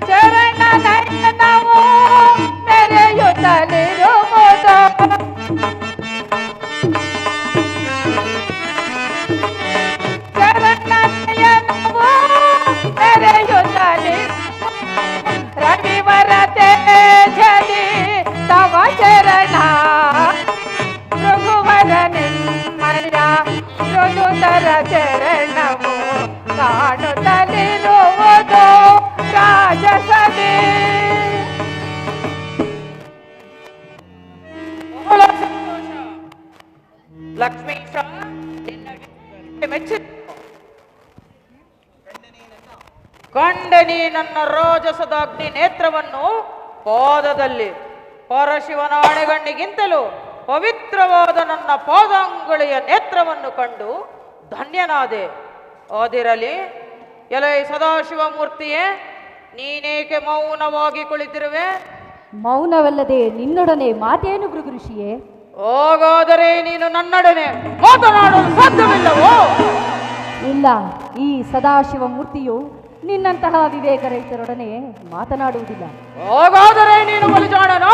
ಚರಣ ನಯನವೋ ಮೆರೆಯುತ್ತಲಿರುವುದು ಚರಣ ನಯನವೋ ಮೆರೆಯುತ್ತಲಿ ರವಿವರ ತೇಜಲಿ ತವ ಚರಣ ಸುಂದರ ಚರಣವು ಕಾಣುತ್ತಲಿರುವುದು ರಾಜಸದೆ. ಬಹಳ ಸಂತೋಷ ಲಕ್ಷ್ಮೀಶ, ಮೆಚ್ಚಿ ಕಂಡನಿ ನನ್ನ ರಾಜಸದ ಅಗ್ನಿ ನೇತ್ರವನ್ನು ಪಾದದಲ್ಲಿ ಪರಶಿವನ ಆಣೆಗಣ್ಣಿಗಿಂತಲೂ ಪವಿತ್ರವಾದ ನನ್ನ ಪಾದಾಂಗುಳಿಯ ನೇತ್ರವನ್ನು ಕಂಡು ಧನ್ಯನಾದೆ. ಆದಿರಲಿ ಎಲೆ ಸದಾಶಿವಮೂರ್ತಿಯೇ, ನೀನೇಕೆ ಮೌನವಾಗಿ ಕುಳಿತಿರುವೆ? ಮೌನವಲ್ಲದೆ ನಿನ್ನೊಡನೆ ಮಾತೇನು ಭೃಗುಋಷಿಯೇ? ಹಾಗಾದರೆ ನೀನು ನನ್ನೊಡನೆ ಮಾತನಾಡಲು ಸಾಧ್ಯವಿಲ್ಲವೋ? ಇಲ್ಲ, ಈ ಸದಾಶಿವ ಮೂರ್ತಿಯು ನಿನ್ನಂತಹ ವಿವೇಕರಹಿತರೊಡನೆ ಮಾತನಾಡುವುದಿಲ್ಲ. ಹಾಗಾದರೆ ನೀನು ಬಲಿಜಾಣನು?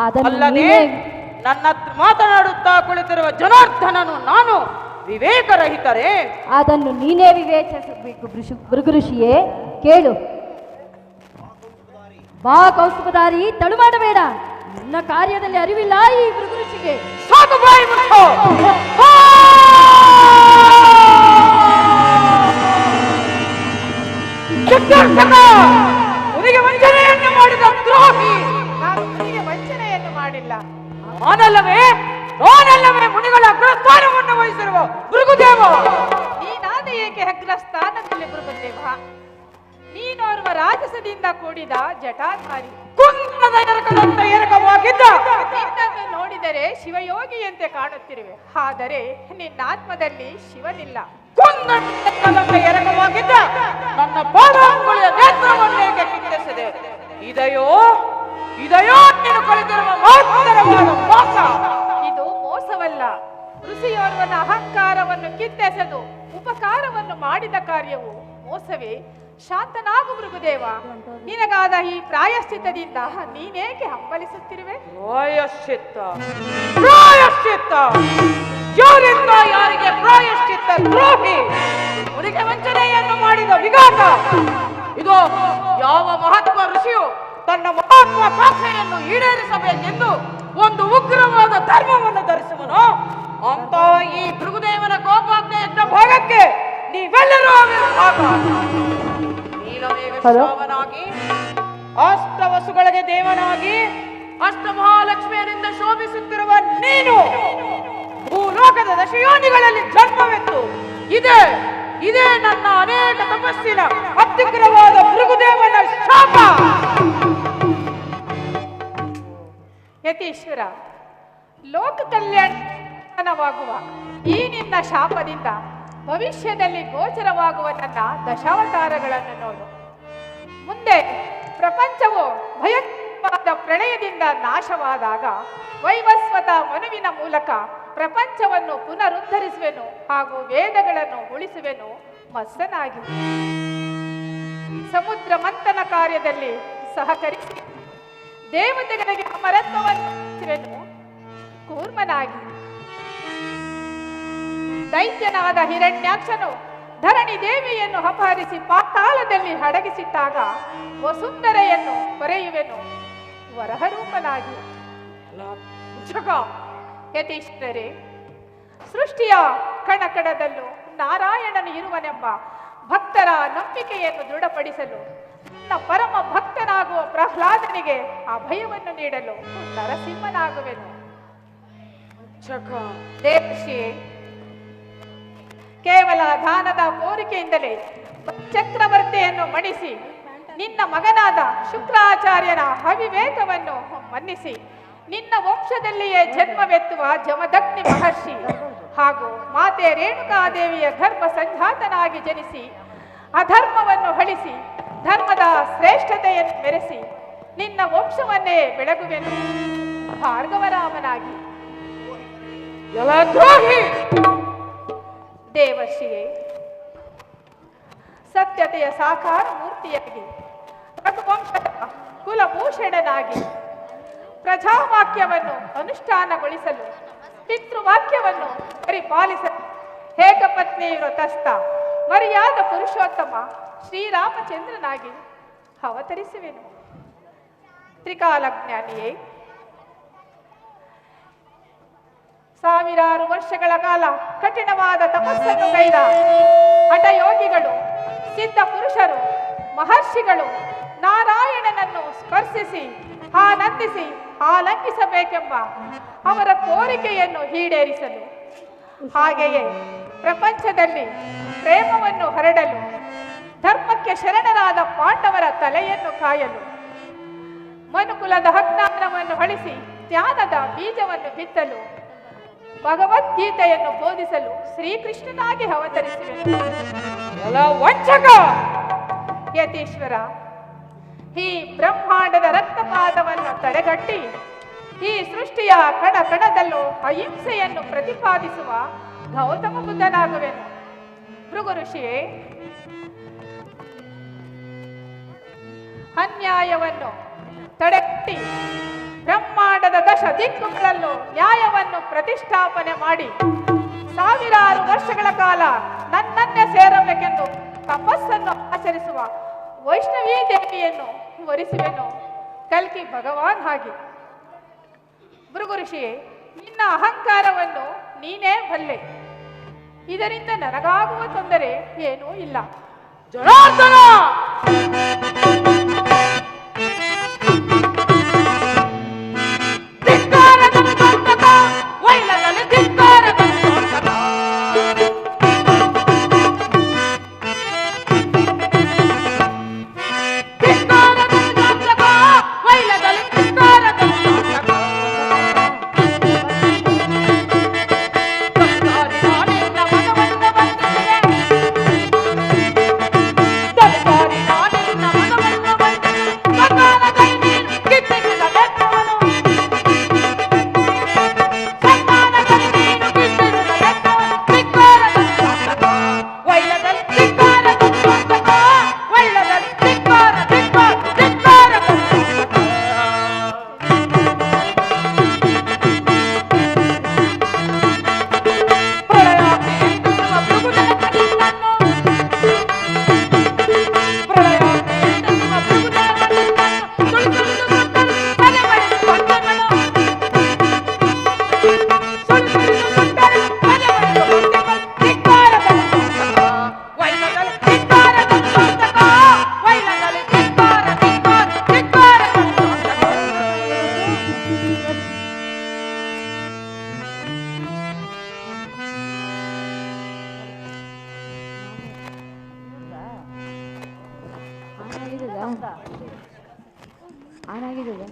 ಅದನ್ನು ಅಲ್ಲದೆ ನೀನೇ- ನನ್ನ ಮಾತನಾಡುತ್ತಾ ಕುಳಿತಿರುವ ಜನಾರ್ದನನು ನಾನು ವಿವೇಕರಹಿತರೇ? ಅದನ್ನು ನೀನೇ ವಿವೇಚಿಸಬೇಕು ಭೃಗುಋಷಿಯೇ. ಕೇಳು. ಬಾ ಕೌಸ್ತುಭಧಾರಿ, ತಡು ಮಾಡಬೇಡ. ನಿನ್ನ ಕಾರ್ಯದಲ್ಲಿ ಅರಿವಿಲ್ಲ ಈ ಭೃಗುಋಷಿಗೆ. ಸಾಕು ಬಾಯಿ ಮುಚ್ಚು. ಮುನಿಗೆ ವಂಚನೆಯನ್ನು ಮಾಡಿದ ದ್ರೋಹಿ. ನಾನು ಮುನಿಗೆ ವಂಚನೆಯನ್ನು ಮಾಡಿಲ್ಲ. ನಾನಲ್ಲವೇ ಮುನಿಗಳ ಅಗ್ರಸ್ಥಾನವನ್ನು ವಹಿಸಿರುವ ಭೃಗುದೇವ. ನೀನಾದ ಏಕೆ ಅಗ್ರ ಸ್ಥಾನದಲ್ಲಿ ಭೃಗುದೇವ? ನೀನೋರ್ವ ರಾಜಸದಿಂದ ಕೂಡಿದ ಜಟಾಧಾರಿ. ಕುಂದದ ಎರಕದಂತೆ ಎರಕವಾಗಿದ್ದ ನಿನ್ನನ್ನು ನೋಡಿದರೆ ಶಿವಯೋಗಿಯಂತೆ ಕಾಣುತ್ತಿರುವೆ, ಆದರೆ ನಿನ್ನಾತ್ಮದಲ್ಲಿ ಶಿವನಿಲ್ಲ. ಕುಂದಂತೆ ಎರಕವಾಗಿದ್ದ ನನ್ನ ಪಾದಾಂಗುಳಿಯ ನೇತ್ರವನ್ನೇಕೆ ಕಿತ್ತಿಸಿದೆ? ಇದೆಯೋ ನೀನು ಕಲಿತಿರುವ ಮಹತ್ತರವಾದ ಮೋಸ. ಇದು ಮೋಸವಲ್ಲ. ಋಷಿಯೋರ್ವನ ಅಹಂಕಾರವನ್ನು ಕಿತ್ತೆಸೆದು ಉಪಕಾರವನ್ನು ಮಾಡಿದ ಕಾರ್ಯವು ಮೋಸವೇ. ಶಾಂತನಾಗು ಭೃಗುದೇವ. ನಿನಗಾದ ಈ ಪ್ರಾಯಶ್ಚಿತ್ತದಿಂದ ನೀನೇಕೆ ಹಂಬಲಿಸುತ್ತಿರುವೆ? ಪ್ರಾಯಶ್ಚಿತ್ತ ಯಾರಿಂದ ಯಾರಿಗೆ ಪ್ರಾಯಶ್ಚಿತ್ತ? ದ್ರೋಹಿ, ಮುನಿಗೆ ವಂಚನೆಯನ್ನು ಮಾಡಿದ ವಿಘಾತ. ಇದು ಯಾವ ಮಹಾತ್ಮ ಋಷಿಯು ತನ್ನ ಮಹತ್ವಾಕಾಂಕ್ಷೆಯನ್ನು ಈಡೇರಿಸಬೇಕೆಂದು ಒಂದು ಉಗ್ರವಾದ ಧರ್ಮವನ್ನು ಧರಿಸುವನು? ಅಂತ ಈ ಭೃಗುದೇವನ ಕೋಪಾಗ್ನೆಯ ಭಾಗಕ್ಕೆ ನೀವೆಲ್ಲರೂ ಶ್ರಾವನಾಗಿ, ಅಷ್ಟವಸುಗಳಿಗೆ ದೇವನಾಗಿ, ಅಷ್ಟಮಹಾಲಕ್ಷ್ಮಿಯರಿಂದ ಶೋಭಿಸುತ್ತಿರುವ ನೀನು ಭೂಲೋಕದ ದಶಯೋನಿಗಳಲ್ಲಿ ಜನ್ಮವೆತ್ತು ಇದೇ ನನ್ನ ಅನೇಕ ತಪಸ್ಸಿನ ಅತ್ಯುಗ್ರವಾದ ಭೃಗುದೇವನ ಶಾಪ. ಯತೀಶ್ವರ, ಲೋಕ ಕಲ್ಯಾಣವಾಗುವ ಈ ನಿನ್ನ ಶಾಪದಿಂದ ಭವಿಷ್ಯದಲ್ಲಿ ಗೋಚರವಾಗುವ ನನ್ನ ದಶಾವತಾರಗಳನ್ನು ನೋಡು. ಮುಂದೆ ಪ್ರಪಂಚವು ಭಯಂಕರವಾದ ಪ್ರಳಯದಿಂದ ನಾಶವಾದಾಗ ವೈವಸ್ವತ ಮನುವಿನ ಮೂಲಕ ಪ್ರಪಂಚವನ್ನು ಪುನರುದ್ಧರಿಸುವೆನು ಹಾಗೂ ವೇದಗಳನ್ನು ಉಳಿಸುವೆನು ಮಸ್ತನಾಗಿ. ಸಮುದ್ರ ಮಂಥನ ಕಾರ್ಯದಲ್ಲಿ ಸಹಕರಿಸಿ ದೇವತೆಗಳಿಗೆ ಅಮರತ್ವವನ್ನು ಕೂರ್ಮನಾಗಿ. ದೈತ್ಯನಾದ ಹಿರಣ್ಯಾಕ್ಷನು ಧರಣಿ ದೇವಿಯನ್ನು ಅಪಹರಿಸಿ ಪಾತಾಳದಲ್ಲಿ ಅಡಗಿಸಿಟ್ಟಾಗ ವಸುಂಧರೆಯನ್ನು ಪೊರೆಯುವೆನು ವರಹರೂಪನಾಗಿ. ಯತೀಶ್ವರೇ, ಸೃಷ್ಟಿಯ ಕಣಕಣದಲ್ಲೂ ನಾರಾಯಣನು ಇರುವನೆಂಬ ಭಕ್ತರ ನಂಬಿಕೆಯನ್ನು ದೃಢಪಡಿಸಲು ನನ್ನ ಪರಮ ಭಕ್ತನಾಗುವ ಪ್ರಹ್ಲಾದನಿಗೆ ಅಭಯವನ್ನು ನೀಡಲು ನರಸಿಂಹನಾಗುವೆನು. ದೇವಶ್ರೀ, ಕೇವಲ ದಾನದ ಕೋರಿಕೆಯಿಂದಲೇ ಚಕ್ರವರ್ತಿಯನ್ನು ಮಣಿಸಿ ನಿನ್ನ ಮಗನಾದ ಶುಕ್ರಾಚಾರ್ಯನ ಅವಿವೇಕವನ್ನು ಮನ್ನಿಸಿ ನಿನ್ನ ವಂಶದಲ್ಲಿಯೇ ಜನ್ಮವೆತ್ತುವ ಜಮದಗ್ನಿ ಮಹರ್ಷಿ ಹಾಗೂ ಮಾತೆ ರೇಣುಕಾದೇವಿಯ ಗರ್ಭ ಸಂಜಾತನಾಗಿ ಜನಿಸಿ ಅಧರ್ಮವನ್ನು ಅಳಿಸಿ ಧರ್ಮದ ಶ್ರೇಷ್ಠತೆಯನ್ನು ಮೆರೆಸಿ ನಿನ್ನ ವಂಶವನ್ನೇ ಬೆಳಗುವೆನು ಭಾರ್ಗವರಾಮನಾಗಿ. ದೇವಶ್ರೀಯೇ, ಸತ್ಯತೆಯ ಸಾಕಾರ ಮೂರ್ತಿಯಾಗಿ ರಘುವಂಶದ ಕುಲಭೂಷಣನಾಗಿ ಪ್ರಜಾವಾಕ್ಯವನ್ನು ಅನುಷ್ಠಾನಗೊಳಿಸಲು ಪಿತೃವಾಕ್ಯವನ್ನು ಪರಿಪಾಲಿಸಲು ಏಕಪತ್ನಿ ವ್ರತಸ್ಥ ಮರ್ಯಾದ ಪುರುಷೋತ್ತಮ ಶ್ರೀರಾಮಚಂದ್ರನಾಗಿ ಅವತರಿಸುವೆನು. ತ್ರಿಕಾಲಜ್ಞಾನಿಯೇ, ಸಾವಿರಾರು ವರ್ಷಗಳ ಕಾಲ ಕಠಿಣವಾದ ತಪಸ್ಸನ್ನು ಕೈದ ಹಠಯೋಗಿಗಳು, ಸಿದ್ಧ ಪುರುಷರು, ಮಹರ್ಷಿಗಳು ನಾರಾಯಣನನ್ನು ಸ್ಪರ್ಶಿಸಿ ಆನಂದಿಸಿ ಆಲಂಘಿಸಬೇಕೆಂಬ ಅವರ ಕೋರಿಕೆಯನ್ನು ಈಡೇರಿಸಲು, ಹಾಗೆಯೇ ಪ್ರಪಂಚದಲ್ಲಿ ಪ್ರೇಮವನ್ನು ಹರಡಲು, ಧರ್ಮಕ್ಕೆ ಶರಣರಾದ ಪಾಂಡವರ ತಲೆಯನ್ನು ಕಾಯಲು, ಮನುಕುಲದ ಅಜ್ಞಾನವನ್ನು ಅಳಿಸಿ ಜ್ಞಾನದ ಬೀಜವನ್ನು ಬಿತ್ತಲು, ಭಗವದ್ಗೀತೆಯನ್ನು ಬೋಧಿಸಲು ಶ್ರೀಕೃಷ್ಣನಾಗಿ ಅವತರಿಸಿವೆ. ವಂಚಕ ಯತೀಶ್ವರ, ಈ ಬ್ರಹ್ಮಾಂಡದ ರಕ್ತಪಾತವನ್ನು ತಡೆಗಟ್ಟಿ ಈ ಸೃಷ್ಟಿಯ ಕಣ ಕಣದಲ್ಲೂ ಅಹಿಂಸೆಯನ್ನು ಪ್ರತಿಪಾದಿಸುವ ಗೌತಮ ಬುದ್ಧನಾಗುವೆನು. ಭೃಗು ಋಷಿಯೇ, ಅನ್ಯಾಯವನ್ನು ತಡೆಗಟ್ಟಿ ಬ್ರಹ್ಮಾಂಡದ ದಶ ದಿಕ್ಕುಗಳಲ್ಲೂ ನ್ಯಾಯವನ್ನು ಪ್ರತಿಷ್ಠಾಪನೆ ಮಾಡಿ ಸಾವಿರಾರು ವರ್ಷಗಳ ಕಾಲ ನನ್ನನ್ನೇ ಸೇರಬೇಕೆಂದು ತಪಸ್ಸನ್ನು ಆಚರಿಸುವ ವೈಷ್ಣವೀ ದೇವಿಯನ್ನು ವರಿಸುವೆನು ಕಲ್ಕಿ ಭಗವಾನ್ ಹಾಗೆ. ಭೃಗು ಋಷಿಯೇ, ನಿನ್ನ ಅಹಂಕಾರವನ್ನು ನೀನೇ ಬಲ್ಲೆ. ಇದರಿಂದ ನನಗಾಗುವ ತೊಂದರೆ ಏನೂ ಇಲ್ಲ. ಜನಾರ್ದನ ಆನ್ ಆಗಿದದ